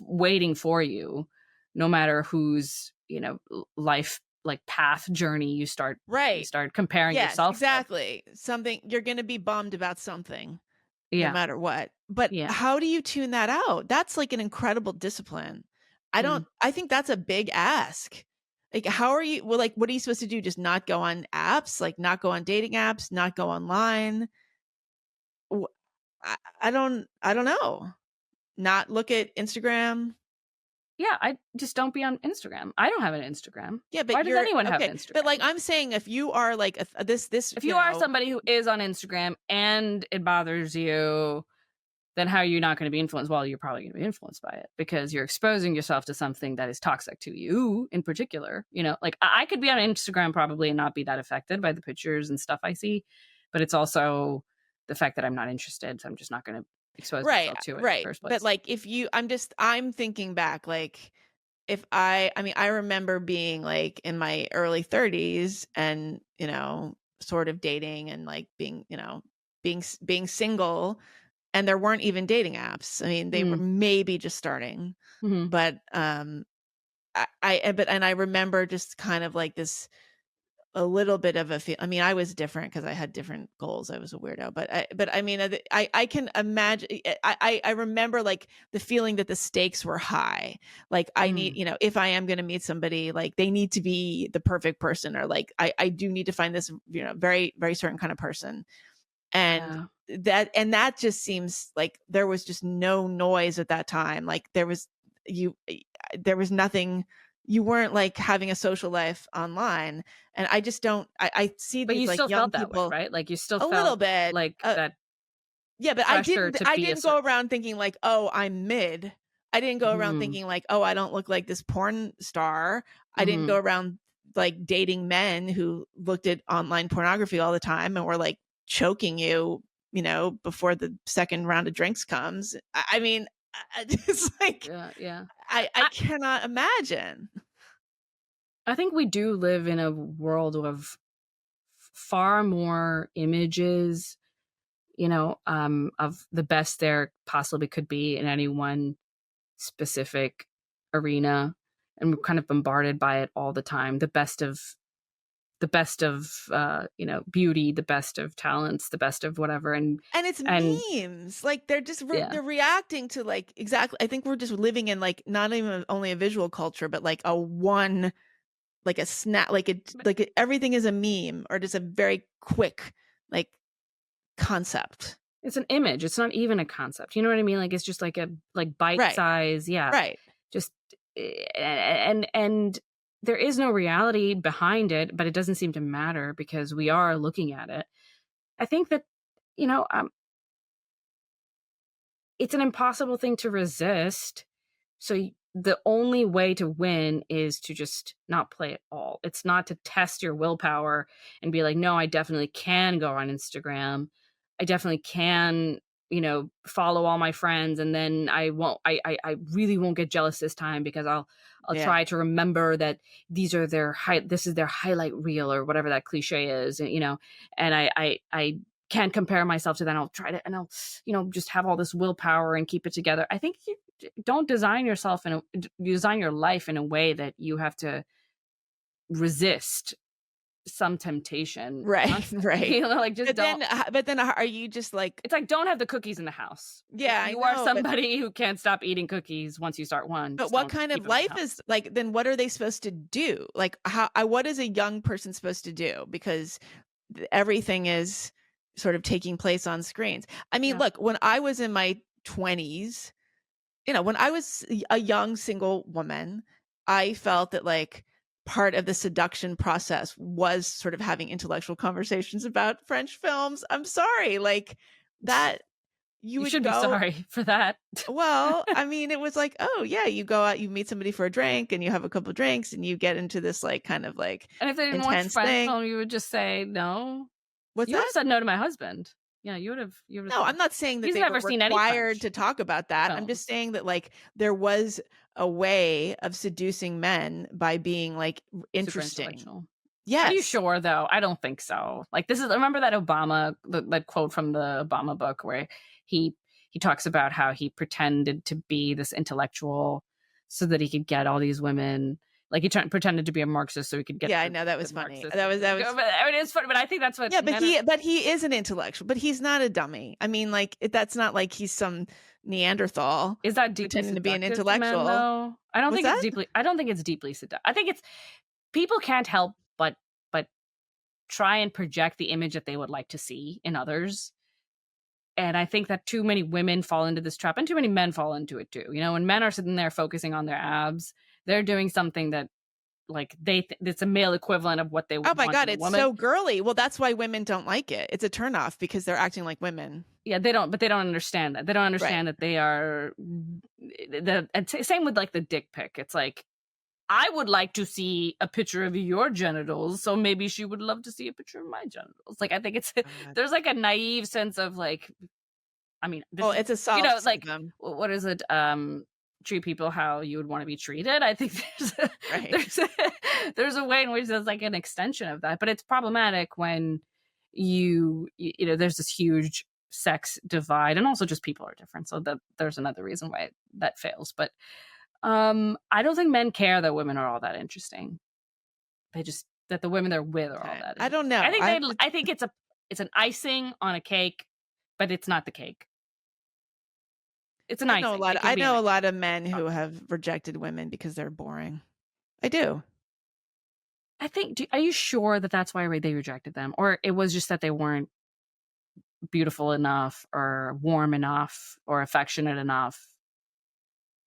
waiting for you, no matter whose life like path journey you Right. start comparing Yes, yourself with. exactly. Something you're going to be bummed about something no Yeah, matter what. But yeah. how do you tune that out? That's like an incredible discipline. Mm. I think that's a big ask. Like, how are you, well, like, what are you supposed to do? Just not go on apps, like not go on dating apps, not go online. Wh- I don't know. Not look at Instagram. Yeah, I just don't be on Instagram. I don't have an Instagram. Yeah, Why but does you're anyone have okay. an But like, Instagram? I'm saying, if you are like this, If you are somebody who is on Instagram and it bothers you, then how are you not going to be influenced? Well, you're probably going to be influenced by it because you're exposing yourself to something that is toxic to you in particular. Like I could be on Instagram probably and not be that affected by the pictures and stuff I see, but it's also the fact that I'm not interested. So I'm just not going to expose right, myself to it in the right. first But place. like, if you, I'm thinking back, like, if I mean, I remember being like in my early 30s and, sort of dating and like being, being single, and there weren't even dating apps. I mean, they were Mm. maybe just starting, Mm-hmm. but I remember just kind of like this a little bit of a feel. I mean, I was different because I had different goals. I was a weirdo, but I mean, I can imagine. I remember like the feeling that the stakes were high. Like I need, Mm. if I am going to meet somebody, like they need to be the perfect person, or like I do need to find this, very, very certain kind of person. And Yeah. that just seems like there was just no noise at that time. Like there was nothing. You weren't like having a social life online. And I just don't, I see But these you like still young felt that way, people right? Like you still a little felt bit. like that Yeah, but pressure to I be a didn't go certain. around thinking like, oh, I'm mid. I didn't go around Mm-hmm. thinking like, oh, I don't look like this porn star. I didn't Mm-hmm. go around like dating men who looked at online pornography all the time and were like choking you, before the second round of drinks comes. I mean, it's like Yeah, yeah. I cannot imagine. I think we do live in a world of far more images, of the best there possibly could be in any one specific arena. And we're kind of bombarded by it all the time. The best of the best of beauty, the best of talents, the best of whatever, and it's memes. Like they're just they're reacting to like exactly. I think we're just living in like not even only a visual culture, but like like a snap, like everything is a meme or just a very quick like concept. It's an image. It's not even a concept. You know what I mean? Like it's just like a bite size. Yeah. Right. Just and there is no reality behind it, but it doesn't seem to matter because we are looking at it. I think that it's an impossible thing to resist. So the only way to win is to just not play at all. It's not to test your willpower and be like, no, I definitely can go on Instagram. I definitely can, follow all my friends, and then I really won't get jealous this time because I'll try to remember that this is their highlight reel or whatever that cliche is, and I can't compare myself to that. I'll try to, and I'll, just have all this willpower and keep it together. I think you don't design your life in a way that you have to resist some temptation. Right. Like just but then are you just like, it's like, don't have the cookies in the house. Yeah. You are somebody who can't stop eating cookies once you start one. But what kind of life is like, then what are they supposed to do? Like what is a young person supposed to do? Because everything is sort of taking place on screens. I mean, look, when I was in my 20s, when I was a young single woman, I felt that like part of the seduction process was sort of having intellectual conversations about French films. I'm sorry, like that. You should be sorry for that. Well, I mean, it was like, oh yeah, you go out, you meet somebody for a drink, and you have a couple of drinks, and you get into this like kind of like. And if they didn't watch French film, you would just say no. What's you that? Would have said no to my husband. Yeah, you would have. No, I'm not saying that they were required to talk about that. I'm just saying that like there was a way of seducing men by being like interesting. Yes. Are you sure though? I don't think so. Like remember that that quote from the Obama book where he talks about how he pretended to be this intellectual so that he could get all these women. Like he pretended to be a Marxist so he could get. Yeah, I know, that was funny. That was. I mean, it's funny, but I think that's what. Yeah, but he is an intellectual, but he's not a dummy. I mean, like that's not like he's some Neanderthal. Is that deeply pretending to be an intellectual? Men, though? I don't think it's deeply. I don't think it's deeply seductive. I think it's people can't help but try and project the image that they would like to see in others. And I think that too many women fall into this trap, and too many men fall into it too. When men are sitting there focusing on their abs, they're doing something that, like, it's a male equivalent of what they would. Oh my God, it's so girly. Well, that's why women don't like it. It's a turnoff because they're acting like women. Yeah, they don't understand that. They don't understand that they are. Same with like the dick pic. It's like, I would like to see a picture of your genitals, so maybe she would love to see a picture of my genitals. Like, I think there's like a naive sense of like, I mean, it's a solid like what is it? Treat people how you would want to be treated. I think there's a way in which there's like an extension of that, but it's problematic when there's this huge sex divide, and also just people are different. So there's another reason why that fails, but. I don't think men care that women are all that interesting. They just that the women they're with are all that interesting. I don't know. I think it's an icing on a cake, but it's not the cake. It's an icing. I know a lot of men who have rejected women because they're boring. I do. I think. Are you sure that that's why they rejected them, or it was just that they weren't beautiful enough, or warm enough, or affectionate enough?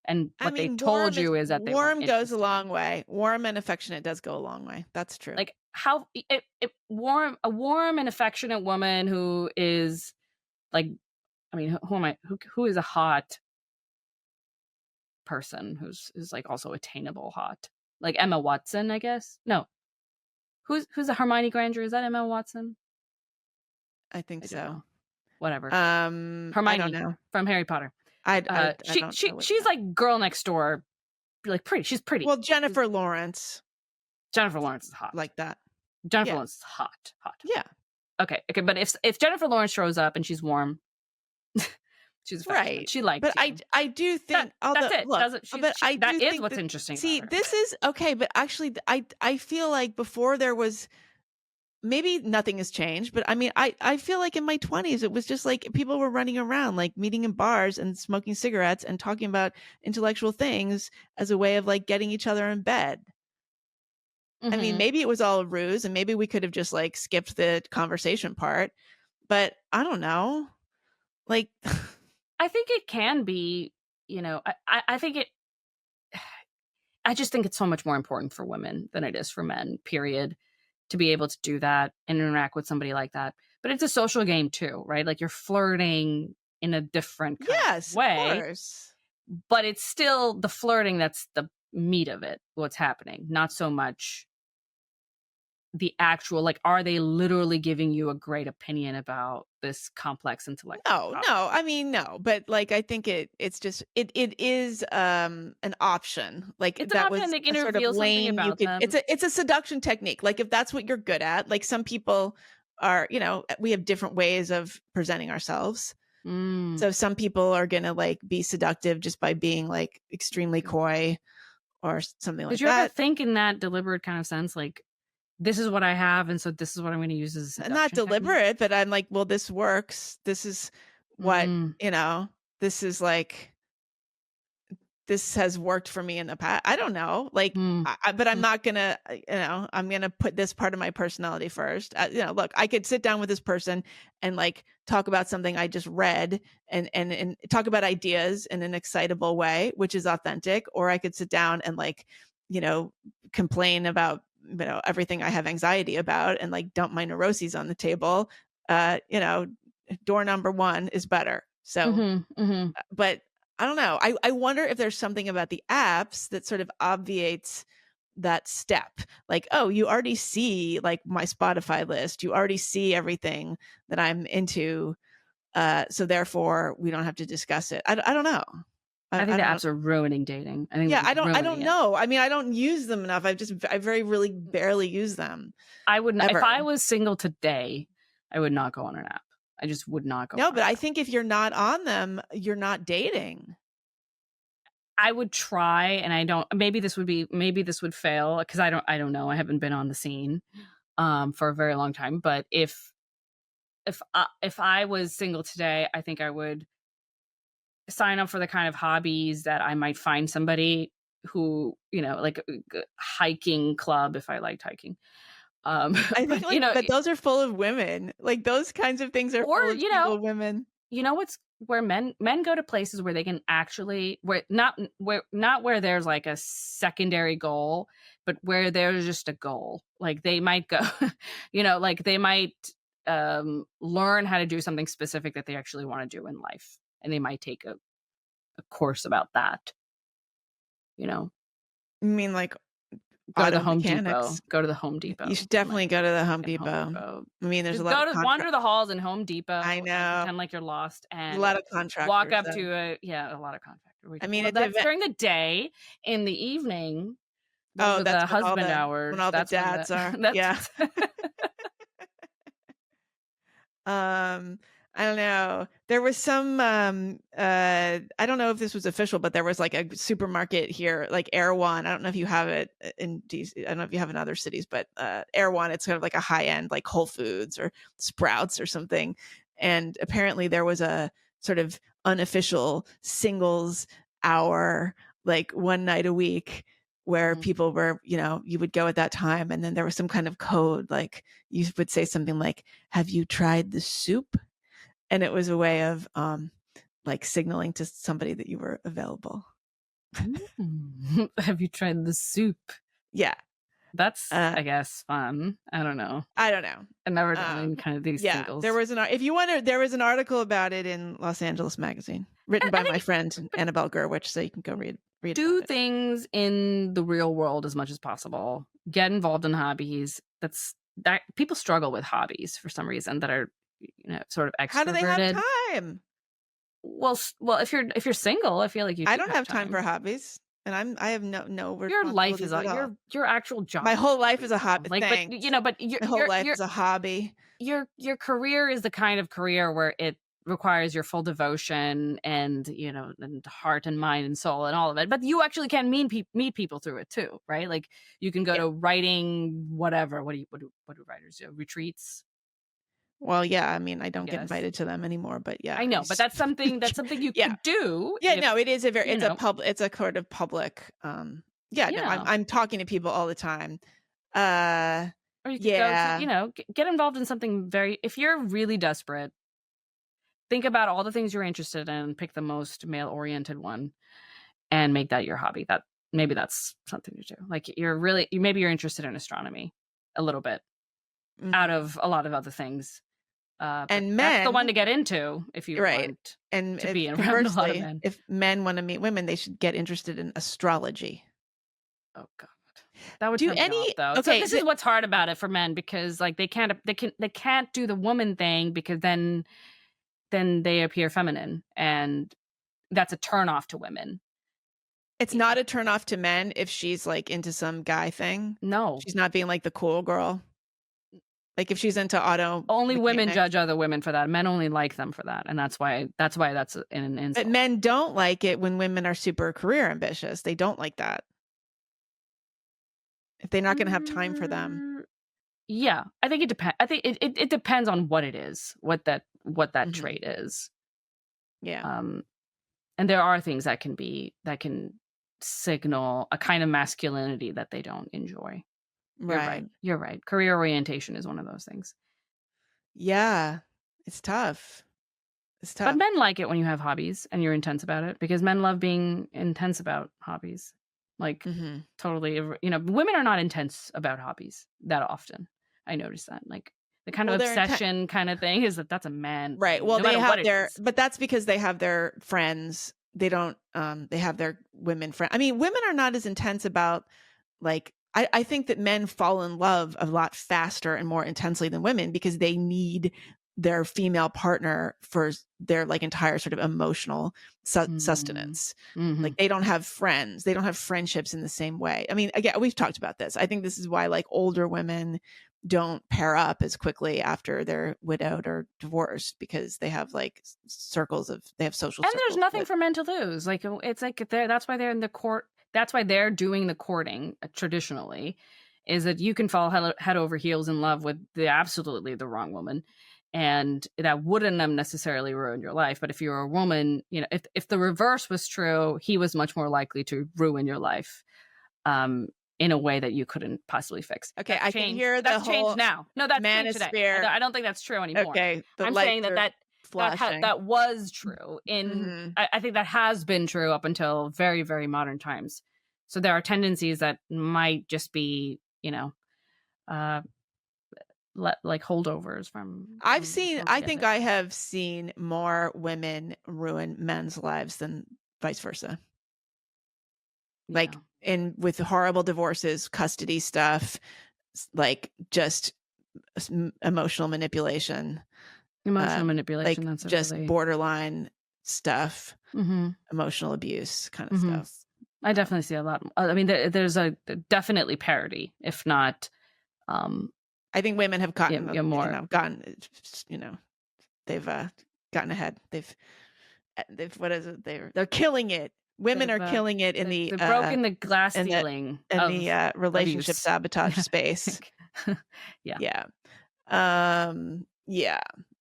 And what they told you is that warm goes a long way. Warm and affectionate does go a long way. That's true. Like how a warm and affectionate woman who is like, I mean, who is a hot person who's like also attainable hot, like Emma Watson, I guess. No, who's a Hermione Granger? Is that Emma Watson? I think so. Whatever. Hermione, I don't know. From Harry Potter. She's like girl next door, like pretty. She's pretty. Well, Jennifer Lawrence. Jennifer Lawrence is hot. Like that. Jennifer Lawrence is hot. Yeah. Okay. But if Jennifer Lawrence shows up and she's warm, she's right. She likes. But you. I do think that's it. Look, that is what's interesting. See, this is okay, but actually, I feel like before there was maybe nothing has changed, but I mean, I feel like in my 20s, it was just like people were running around, like meeting in bars and smoking cigarettes and talking about intellectual things as a way of like getting each other in bed. I mean, maybe it was all a ruse and maybe we could have just like skipped the conversation part, but I don't know. Like, I think it can be, I think I just think it's so much more important for women than it is for men, period, to be able to do that and interact with somebody like that. But it's a social game too, right? Like you're flirting in a different kind of way. Of course. But it's still the flirting that's the meat of it, what's happening, not so much the actual, like, are they literally giving you a great opinion about this complex intellectual topic? No, I mean, no, but like, I think it's just, it is, an option. Like It's an that option, was they can a sort of reveal something lane you about could, them. it's a seduction technique. Like if that's what you're good at, like some people are, we have different ways of presenting ourselves. So some people are going to like be seductive just by being like extremely coy or something like Did you that. ever think in that deliberate kind of sense, like, this is what I have, and so this is what I'm going to use as a seduction Not deliberate, technique? but I'm like, well, this works. This is what, this is like, this has worked for me in the past. I don't know. Like, but I'm not going to, I'm going to put this part of my personality first. Look, I could sit down with this person and like talk about something I just read and talk about ideas in an excitable way, which is authentic. Or I could sit down and like, complain about, everything I have anxiety about and like dump my neuroses on the table. Door number one is better. So, but I don't know. I wonder if there's something about the apps that sort of obviates that step. Like, oh, you already see like my Spotify list. You already see everything that I'm into. So therefore we don't have to discuss it. I don't know. I think the apps are ruining dating. I think I don't know. I mean, I don't use them enough. I very really barely use them. I would not, if I was single today, I would not go on an app. I just would not go. No, but I think if you're not on them, you're not dating. I would try, and I don't. Maybe this would fail because I don't know. I haven't been on the scene for a very long time. But if I was single today, I think I would sign up for the kind of hobbies that I might find somebody who, like a hiking club if I liked hiking. I think but those are full of women. Like those kinds of things are full of women. Where men go to places where they can actually not where there's like a secondary goal, but where there's just a goal. Like they might go, like they might learn how to do something specific that they actually want to do in life, and they might take a course about that. I mean, like go to the Home Depot. Go to the Home Depot. You should definitely go to the Home Depot. I mean, there's a lot of wander the halls in Home Depot. I know. Pretend like you're lost, and a lot of contractors. Walk up to a lot of contractors. I mean, that's during the day. In the evening, that's the husband hours. When all the dads are. Yeah. I don't know. There was some, I don't know if this was official, but there was like a supermarket here, like Erewhon. I don't know if you have it in DC. I don't know if you have in other cities, but Erewhon, it's kind of like a high end, like Whole Foods or Sprouts or something. And apparently there was a sort of unofficial singles hour, like one night a week, where people were, you would go at that time. And then there was some kind of code, like you would say something like, have you tried the soup? And it was a way of like signaling to somebody that you were available. Have you tried the soup? Yeah. That's, I guess, fun. I don't know. I've never done kind of these singles. There was there was an article about it in Los Angeles Magazine, written by my friend Annabelle Gurwitch, so you can go read do things in the real world as much as possible. Get involved in hobbies. That people struggle with hobbies for some reason that are sort of extroverted. How do they have time? Well, if you're single, I feel like I don't have time for hobbies, and I have no. Your life is your actual job. My whole life is a hobby. Like, thanks. But your whole life is a hobby. Your career is the kind of career where it requires your full devotion and, you know, and heart and mind and soul and all of it. But you actually can meet people through it too, right? Like you can go to writing, whatever. What do writers do? Retreats? Well, yeah, I mean, I don't get invited to them anymore, but yeah. I know, but that's something you could do. Yeah, no, it is it's a sort of public, no, I'm talking to people all the time. Or you could go to, you know, get involved in something if you're really desperate, think about all the things you're interested in, pick the most male-oriented one, and make that your hobby. Maybe that's something to do. Like maybe you're interested in astronomy a little bit out of a lot of other things. And men, that's the one to get into if you want to be around a lot of men. If men want to meet women, they should get interested in astrology. Oh God, that would do any off, though. Okay, so this is what's hard about it for men, because like they can't do the woman thing, because then they appear feminine, and that's a turnoff to women. It's not a turnoff to men if she's like into some guy thing. No, she's not being like the cool girl. Like if she's into auto, only women judge other women for that. Men only like them for that, and that's why that's an insult. But men don't like it when women are super career ambitious. They don't like that. If they're not going to have time for them. Yeah, I think it depends. I think it depends on what it is, what that trait is. Yeah. And there are things that can signal a kind of masculinity that they don't enjoy. Right. You're right. Career orientation is one of those things. Yeah. It's tough. But men like it when you have hobbies and you're intense about it, because men love being intense about hobbies. Like totally, you know, women are not intense about hobbies that often. I noticed that. Like the kind of obsession kind of thing that's a man. Right. Well, they have but that's because they have their friends. They don't, they have their women friends. I mean, women are not as intense about like, I think that men fall in love a lot faster and more intensely than women, because they need their female partner for their like entire sort of emotional sustenance. Like they don't have friends. They don't have friendships in the same way. I mean, again, we've talked about this. I think this is why like older women don't pair up as quickly after they're widowed or divorced, because they have like they have social circles. And there's nothing for men to lose. Like it's like that's why they're in the court. That's why they're doing the courting traditionally, is that you can fall head over heels in love with absolutely the wrong woman. And that wouldn't have necessarily ruined your life. But if you're a woman, you know, if the reverse was true, he was much more likely to ruin your life in a way that you couldn't possibly fix. Okay, I can hear that's changed now. No, that's changed today. I don't think that's true anymore. Okay, I'm saying that was true in. I think that has been true up until very, very modern times. So there are tendencies that might just be, you know, like holdovers from. I think I have seen more women ruin men's lives than vice versa. Yeah. Like with horrible divorces, custody stuff, like just emotional manipulation. Like that's just really borderline stuff, emotional abuse kind of stuff. I definitely see a lot. I mean, there's a definitely parity, if not. I think women have gotten more. They've gotten ahead. They've what is it? They're killing it. Women are killing it in they've broken the glass ceiling in the relationship sabotage space. Yeah.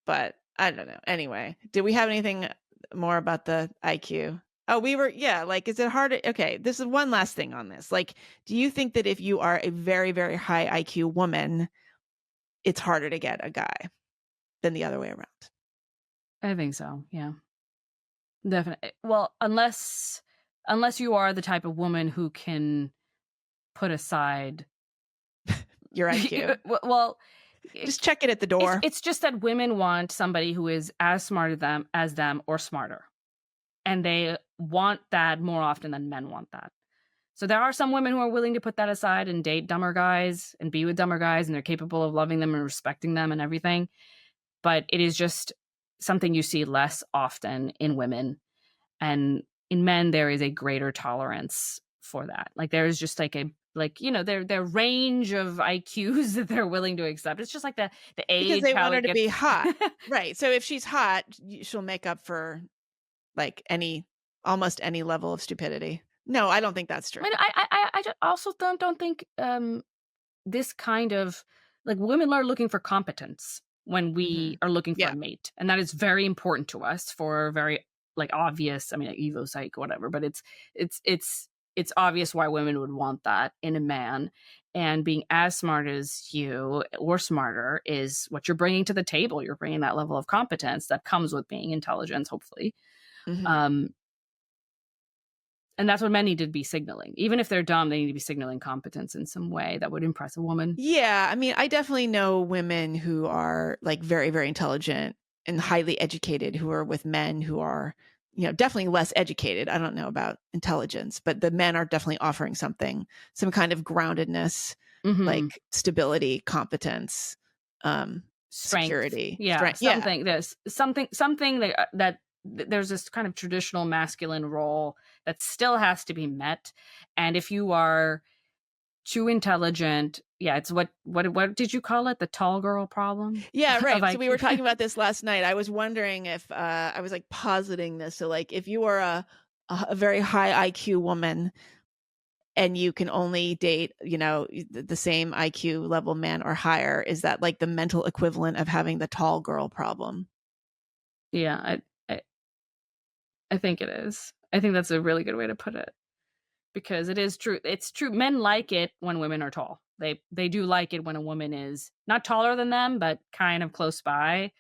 But I don't know. Anyway, do we have anything more about the IQ? Oh, is it hard? Okay, this is one last thing on this. Like, do you think that if you are a very, very high IQ woman, it's harder to get a guy than the other way around? I think so. Yeah, definitely. Well, unless you are the type of woman who can put aside your IQ. Well, just check it at the door. It's just that women want somebody who is as smart as them or smarter. And they want that more often than men want that. So there are some women who are willing to put that aside and date dumber guys and be with dumber guys, and they're capable of loving them and respecting them and everything. But it is just something you see less often in women. And in men, there is a greater tolerance for that. Like there is just like like, you know, their range of IQs that they're willing to accept. It's just like the Because age, they how want her it to be gets. hot. Right. So if she's hot, she'll make up for like almost any level of stupidity. No, I don't think that's true. I also don't think this kind of, like, women are looking for competence when we are looking for Yeah. a mate, and that is very important to us for very, like, obvious. I mean, like, evo psych, whatever, but it's obvious why women would want that in a man. And being as smart as you or smarter is what you're bringing to the table. You're bringing that level of competence that comes with being intelligent, hopefully. Um, and that's what men need to be signaling. Even if they're dumb, they need to be signaling competence in some way that would impress a woman. Yeah. I mean, I definitely know women who are like very, very intelligent and highly educated who are with men who are, you know, definitely less educated. I don't know about intelligence, but the men are definitely offering some kind of groundedness, like stability, competence, Strength, security. yeah, Strength. something. There's something that there's this kind of traditional masculine role that still has to be met. And if you are too intelligent, yeah, it's what did you call it? The tall girl problem? Yeah, right. Of So we IQ. were talking about this last night. I was wondering if I was like positing this. So like if you are a very high IQ woman and you can only date, you know, the same IQ level man or higher, is that like the mental equivalent of having the tall girl problem? Yeah, I think it is. I think that's a really good way to put it, because it is true. It's true. Men like it when women are tall. They do like it when a woman is not taller than them, but kind of close by.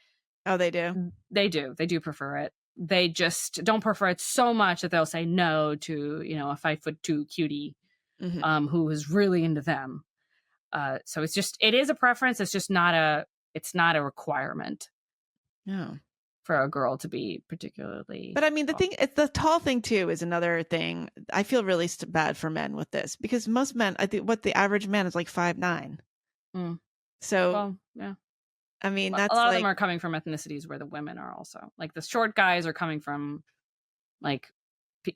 Oh, they do? They do. They do prefer it. They just don't prefer it so much that they'll say no to, you know, a 5'2" cutie who is really into them. So it is a preference. It's just not a requirement. No. For a girl to be particularly. But I mean, it's the tall thing too is another thing. I feel really bad for men with this because most men, I think what the average man is like 5'9". So, well, yeah. I mean, that's a lot of them are coming from ethnicities where the women are also, like, the short guys are coming from like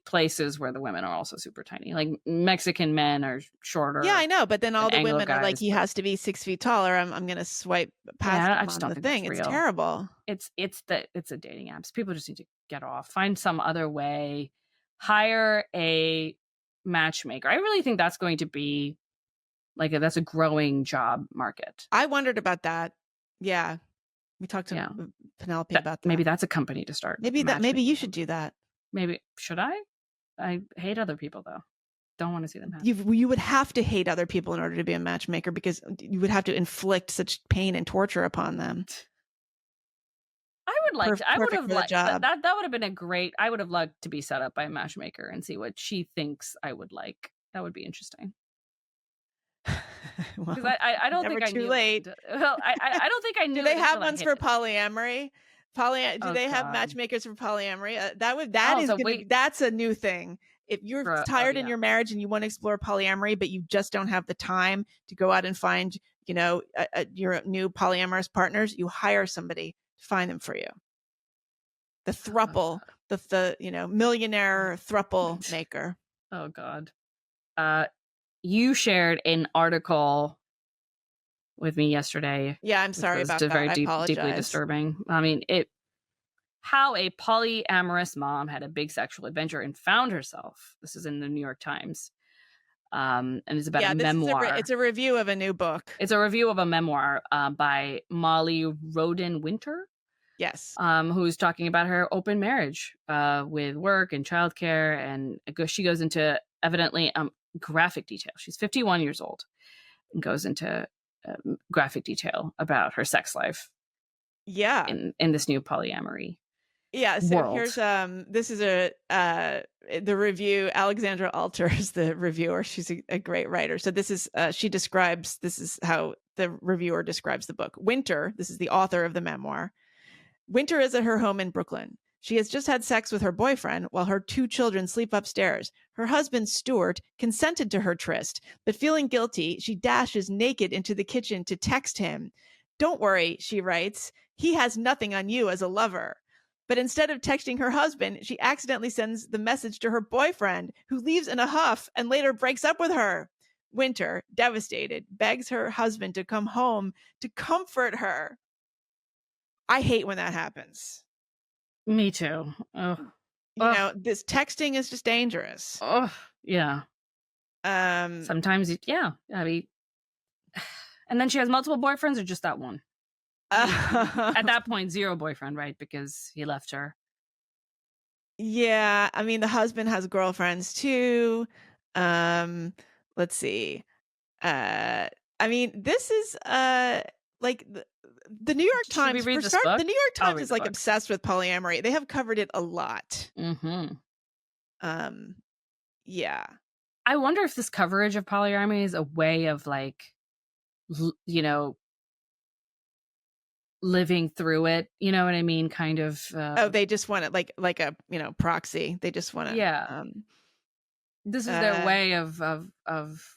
places where the women are also super tiny. Like Mexican men are shorter. Yeah, I know. But then all the Anglo women are like, he has to be 6 feet taller. I'm going to swipe past him I just on don't the think thing. that's It's real. terrible. It's a dating apps. People just need to get off, find some other way, hire a matchmaker. I really think that's going to be that's a growing job market. I wondered about that. Yeah. We talked to Penelope about that. Maybe that's a company to start. Maybe you should do that. Maybe. Should I? I hate other people though. Don't want to see them happy. You would have to hate other people in order to be a matchmaker because you would have to inflict such pain and torture upon them. I would like to. I would have liked that. That would have been a great. I would have liked to be set up by a matchmaker and see what she thinks I would like. That would be interesting. Because well, I don't think I knew. Too late. Well, I don't think I knew. Do they have ones for polyamory? Do they have God. matchmakers for polyamory? That's a new thing. If you're tired in your marriage and you want to explore polyamory, but you just don't have the time to go out and find, you know, your new polyamorous partners, you hire somebody to find them for you. The thruple, the you know, millionaire thruple maker. Oh God. You shared an article with me yesterday. Yeah, I'm sorry about that. Very deeply disturbing. I mean, how a polyamorous mom had a big sexual adventure and found herself. This is in the New York Times. And it's about a memoir. It's a review of a new book. It's a review of a memoir by Molly Roden-Winter. Yes. Who's talking about her open marriage with work and childcare. And she goes into evidently graphic detail. She's 51 years old and goes into graphic detail about her sex life. Yeah. In this new polyamory. Yeah. So world. Here's this is the review. Alexandra Alter is the reviewer. She's a great writer. So this is this is how the reviewer describes the book. Winter, this is the author of the memoir. Winter is at her home in Brooklyn. She has just had sex with her boyfriend while her 2 children sleep upstairs. Her husband, Stuart, consented to her tryst, but feeling guilty, she dashes naked into the kitchen to text him. Don't worry, she writes, he has nothing on you as a lover. But instead of texting her husband, she accidentally sends the message to her boyfriend, who leaves in a huff and later breaks up with her. Winter, devastated, begs her husband to come home to comfort her. I hate when that happens. Me too. Ugh. You know, this texting is just dangerous. Oh, yeah. Sometimes, yeah. I mean, and then she has multiple boyfriends or just that one? At that point, zero boyfriend, right? Because he left her. Yeah, I mean, the husband has girlfriends too. Let's see. I mean, this is like the New York Should we Times read for this start. book? The New York I'll Times read is the like book. obsessed with polyamory. They have covered it a lot. Yeah. I wonder if this coverage of polyamory is a way of like, you know, living through it. You know what I mean? Kind of. Oh, they just want it like a proxy. They just want to. Yeah. This is their way of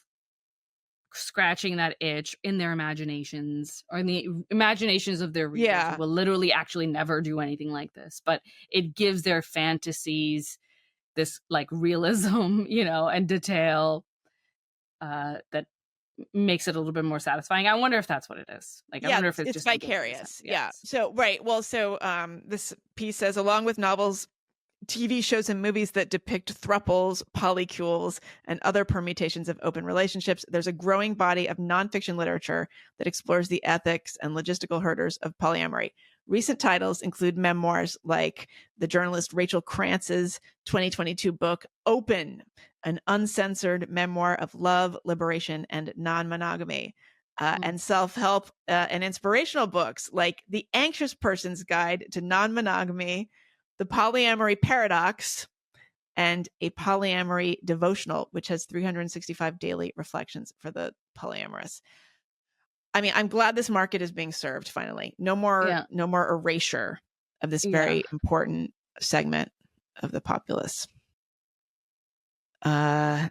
scratching that itch in their imaginations, or in the imaginations of their readers, who will literally actually never do anything like this, but it gives their fantasies this like realism, and detail that makes it a little bit more satisfying. I wonder if that's what it is. Like, I wonder if it's just vicarious. Yeah. So, right. Well, so this piece says, along with novels, TV shows and movies that depict thruples, polycules, and other permutations of open relationships, there's a growing body of nonfiction literature that explores the ethics and logistical hurdles of polyamory. Recent titles include memoirs like the journalist Rachel Krantz's 2022 book, Open, an uncensored memoir of love, liberation, and non-monogamy. And self-help and inspirational books like The Anxious Person's Guide to Non-Monogamy, The Polyamory Paradox, and A Polyamory Devotional, which has 365 daily reflections for the polyamorous. I mean, I'm glad this market is being served finally. No more erasure of this very important segment of the populace. Yeah.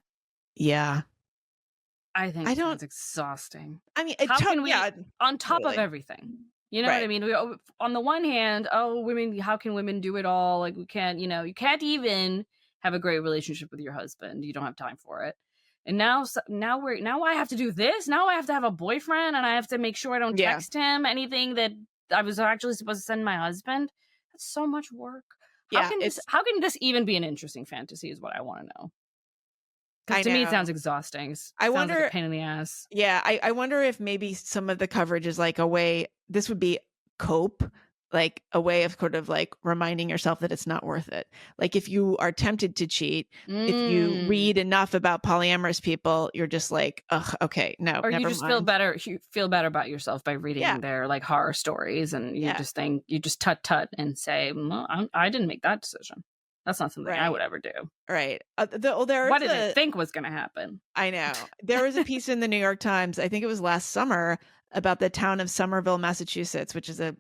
I think it's exhausting. I mean, how can we, on top of everything, you know what I mean? We, on the one hand, women, how can women do it all? Like, we can't, you can't even have a great relationship with your husband. You don't have time for it. And now I have to do this. Now I have to have a boyfriend, and I have to make sure I don't text him anything that I was actually supposed to send my husband. That's so much work. How can this even be an interesting fantasy is what I want to know. Because to me, it sounds exhausting. I wonder, like a pain in the ass. Yeah, I wonder if maybe some of the coverage is like a way. This would be cope, like a way of sort of like reminding yourself that it's not worth it. Like if you are tempted to cheat, if you read enough about polyamorous people, you're just like, ugh, okay, no. Or never you just mind. feel better. You feel better about yourself by reading their like horror stories, and you just think, you just tut and say, well, I didn't make that decision. That's not something I would ever do. Right. What did they think was going to happen? I know. There was a piece in the New York Times, I think it was last summer, about the town of Somerville, Massachusetts, which is a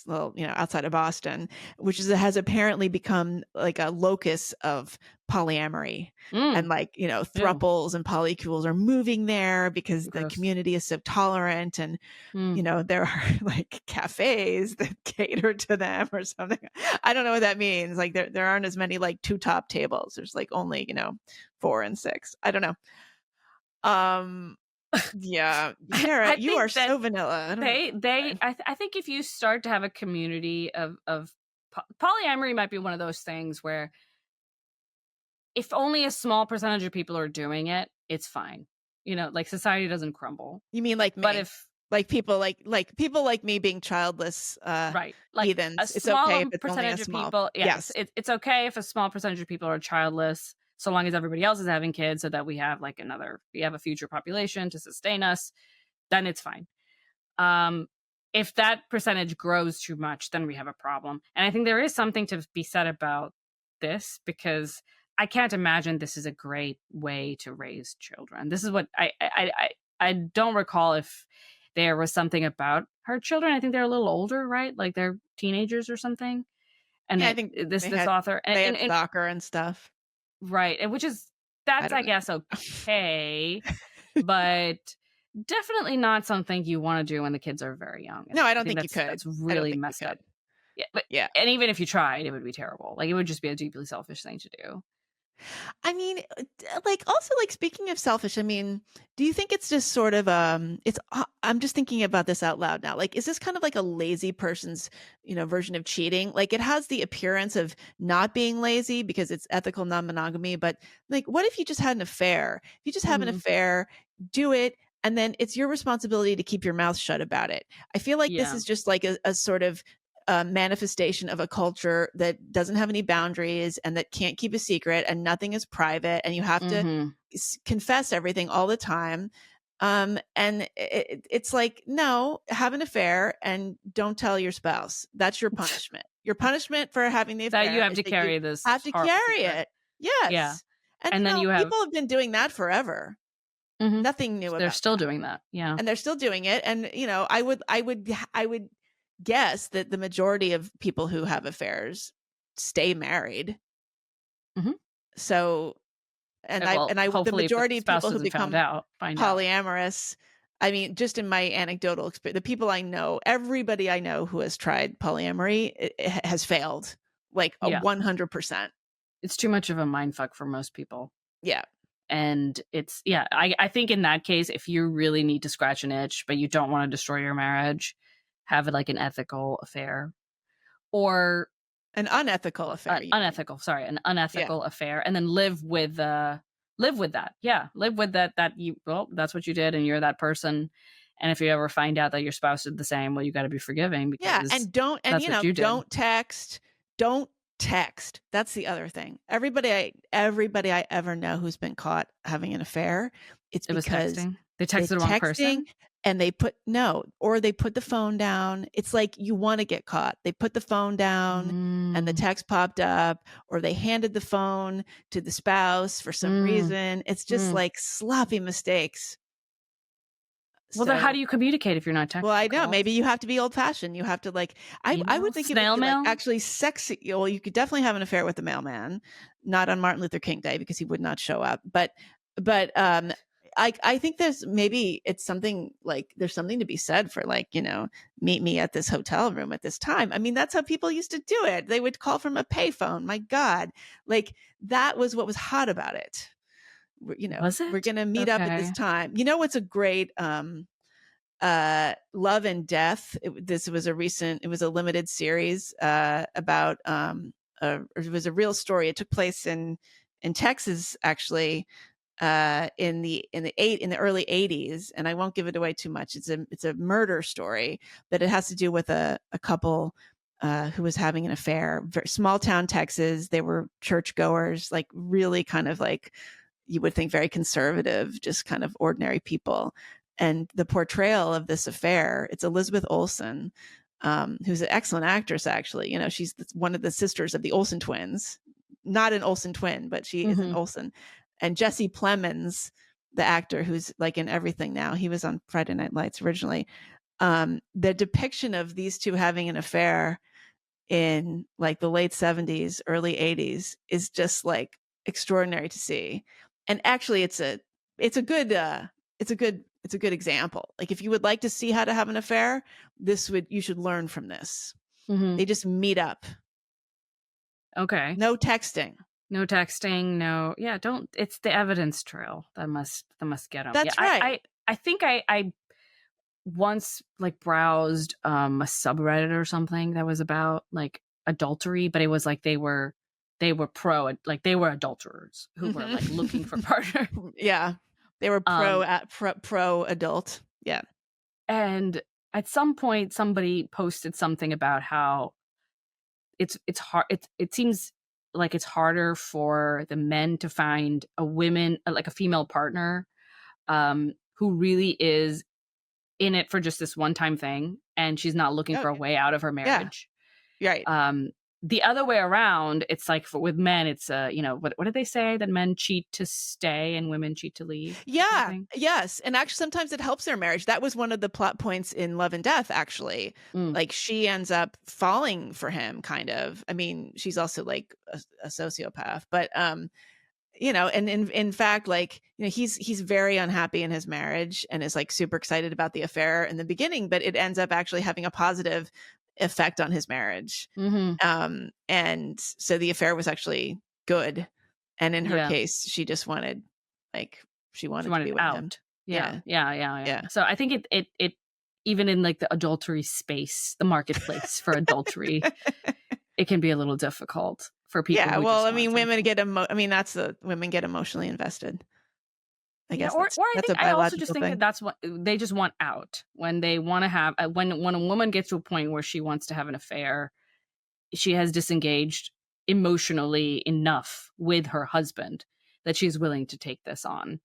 little, outside of Boston, which has apparently become like a locus of polyamory. And like, thruples and polycules are moving there because the community is so tolerant, and there are like cafes that cater to them or something. I don't know what that means. Like there aren't as many like two top tables. There's like only 4 and 6. I don't know. Yeah, Sarah, you are so vanilla. I think if you start to have a community of polyamory, might be one of those things where if only a small percentage of people are doing it, it's fine. Like society doesn't crumble. You mean like me? But if like people like people like me being childless, right? Like heathens, it's okay if it's percentage of people. Yes, it's okay if a small percentage of people are childless, so long as everybody else is having kids, so that we have a future population to sustain us, then it's fine. If that percentage grows too much, then we have a problem. And I think there is something to be said about this, because I can't imagine this is a great way to raise children. This is what I don't recall if there was something about her children. I think they're a little older, right? Like they're teenagers or something. And I think this author and soccer and stuff. Right. And that's I guess okay, but definitely not something you want to do when the kids are very young. No, I don't think you could. That's really messed up. Yeah, and even if you tried, it would be terrible. Like it would just be a deeply selfish thing to do. I mean, like, also, like, speaking of selfish, I mean, do you think it's just sort of, I'm just thinking about this out loud now. Like, is this kind of like a lazy person's, version of cheating? Like, it has the appearance of not being lazy because it's ethical non-monogamy, but like, what if you just had an affair? If you just have an Mhm. affair, do it, and then it's your responsibility to keep your mouth shut about it. I feel like this Yeah. is just like a sort of manifestation of a culture that doesn't have any boundaries and that can't keep a secret and nothing is private and you have to Mhm. confess everything all the time. And it's like, no, have an affair and don't tell your spouse. That's your punishment. Your punishment for having the That you affair have is to that you carry this have to horrible carry secret. it. Yeah. Yes. And, And then you have people have been doing that forever. Mhm. Nothing new They're about still that. doing that. Yeah. And they're still doing it. And, I would guess that the majority of people who have affairs stay married. Mhm. So, and I Well, and I would the hopefully if the majority of spouse people who doesn't become find out. polyamorous, I mean, just in my anecdotal experience, the people I know, everybody I know who has tried polyamory it has failed, like a Yeah. 100%. It's too much of a mindfuck for most people. Yeah. And it's I think in that case, if you really need to scratch an itch, but you don't want to destroy your marriage, have it like an ethical affair. Or An unethical affair, you mean? an Yeah. unethical affair, and then live with that. Yeah, live with that's what you did, and you're that person. And if you ever find out that your spouse did the same, well, you got to be forgiving Yeah, because and don't and, that's what you did. don't text. That's the other thing. Everybody I ever know who's been caught having an affair, it's It was because texting. They they texted the wrong texting person. and they put no, or they put the phone down. It's like you wanna get caught. They put the phone down and the Mm, text popped up, or they handed the phone to the spouse for some mm, reason. It's just mm. like sloppy mistakes. Well, then how So do you communicate if you're not well, texting I know, maybe calls? you have to be old fashioned. You have to like I Email? would think it would Snail be like mail? actually sexy. Well, you could definitely have an affair with the mailman, not on Martin Luther King Day because he would not show up. But I think it's something like there's something to be said for like, meet me at this hotel room at this time. I mean, that's how people used to do it. They would call from a payphone. My God. Like that was what was hot about it. Was We're it? gonna meet up at this Okay. time. You know what's a great Love and Death. It was a limited series about it was a real story. It took place in Texas actually in the early 80s, and I won't give it away too much. It's a murder story, but it has to do with a couple who was having an affair. Small town Texas. They were churchgoers, like really kind of like you would think very conservative, just kind of ordinary people. And the portrayal of this affair, it's Elizabeth Olsen, who's an excellent actress, actually. She's one of the sisters of the Olsen twins, not an Olsen twin, but she is an Mhm. Olsen. And Jesse Plemons, the actor who's like in everything now, he was on Friday Night Lights originally. The depiction of these two having an affair in like the late 70s, early 80s is just like extraordinary to see. And actually it's a good it's a good example. Like if you would like to see how to have an affair, you should learn from this. Mhm. They just meet up. Okay. No texting. No texting, no don't it's the evidence trail that must get them. Yeah, That's right. I think I once, like, browsed, a subreddit or something that was about, like, adultery, but it was like they were adulterers who were, like, looking for partner. Yeah. They were Um, pro adult. Yeah. and at some point, somebody posted something about how it's hard it seems like it's harder for the men to find like, a female partner, who really is in it for just this one-time thing, and she's not looking Oh, for a way out of her yeah. marriage. Right. Um, the other way around, it's like with men, it's what did they say? That men cheat to stay and women cheat to leave or Yeah. something? Yes. And actually, sometimes it helps their marriage. That was one of the plot points in Love and Death, actually. Mm. Like she ends up falling for him, kind of. I mean, she's also like a sociopath, but and in fact, like, he's very unhappy in his marriage and is like super excited about the affair in the beginning, but it ends up actually having a positive effect on his marriage. Mhm. And so the affair was actually good. And in her case, she just wanted, like, she wanted to be with him. out. Yeah. Yeah. So I think it even in like the adultery space, the marketplace for adultery, it can be a little difficult for people Yeah, who well, just I want mean, something. that's the women get emotionally invested. I guess Or I that's a think I also just biological think that thing. that's what they just want out when they want to have when a woman gets to a point where she wants to have an affair, she has disengaged emotionally enough with her husband that she's willing to take this on.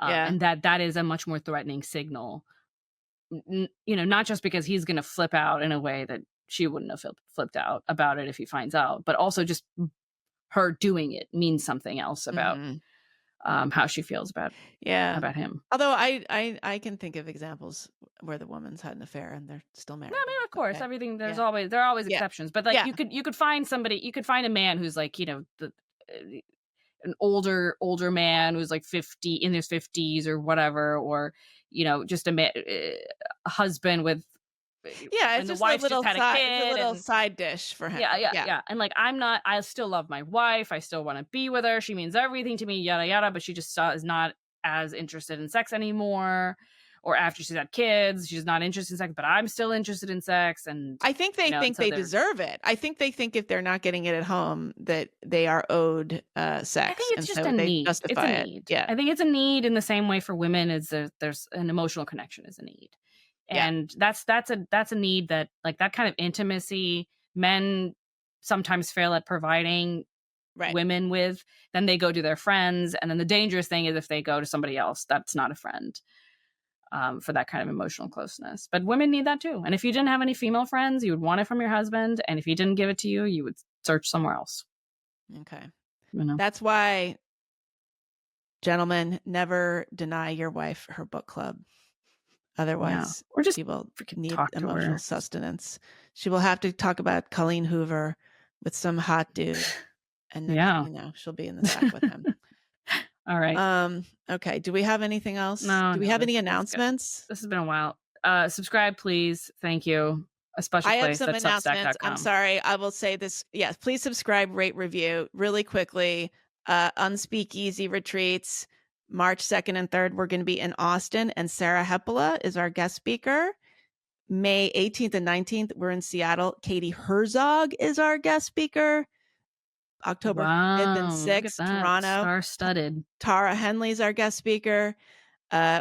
Yeah. And that is a much more threatening signal. Not just because he's going to flip out in a way that she wouldn't have flipped out about it if he finds out, but also just her doing it means something else about Mhm. how she feels Yeah. about him. Although I can think of examples where the woman's had an affair and they're still No, married I and mean, of it's course, okay. everything Yeah. there are always Yeah. exceptions, but like Yeah. you could find somebody, you could find a man who's like, an older man who's like 50 in his 50s or whatever, or just a husband with Yeah, it's and the just a wife just little had a side it's a kid, little and side dish for him. Yeah. yeah, and like I still love my wife, I still want to be with her, she means everything to me, yada yada, but she just is not as interested in sex anymore, or after she's had kids she's not interested in sex, but I'm still interested in sex, and I think they and think so they they're deserve it. I think they think if they're not getting it at home that they are owed I sex, think it's and just so a they need. It's a justify it. need. Yeah. I think it's a need in the same way for women is there's an emotional connection is a need. Yeah. And that's a need that, like, that kind of intimacy men sometimes fail at providing Right. women with. Then they go to their friends, and then the dangerous thing is if they go to somebody else that's not a friend, for that kind of emotional closeness. But women need that too. And if you didn't have any female friends, you would want it from your husband, and if he didn't give it to you, you would search somewhere else. Okay. You know. That's why, gentlemen, never deny your wife her book club. Yeah. Otherwise, Or just she will freaking need talk to emotional her. sustenance. She will have to talk about Colleen Hoover with some hot dude, and then Yeah. she'll be in the sack with him. All right. Okay. Do we have anything else? No, Do we no, have any this is good. announcements? This has been a while. Subscribe, please. Thank you. A special I have place some at announcements. I'm substack.com. sorry. I will say this. Yes, please subscribe, rate, review really quickly. Unspeakeasy retreats, March 2nd and 3rd. We're going to be in Austin, and Sarah Hepola is our guest speaker. May 18th and 19th, we're in Seattle. Katie Herzog is our guest speaker. October 5th and Wow, look at 6th, that. Toronto. Star-studded. Tara Henley's our guest speaker.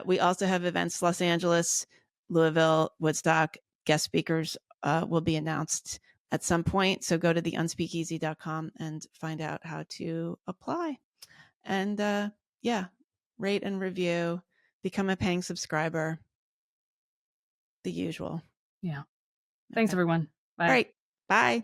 We also have events Los Angeles, Louisville, Woodstock. Guest speakers will be announced at some point. So go to theunspeakeasy.com and find out how to apply. And rate and review, become a paying subscriber, the usual. Yeah. Thanks, everyone. Bye. All right. Bye.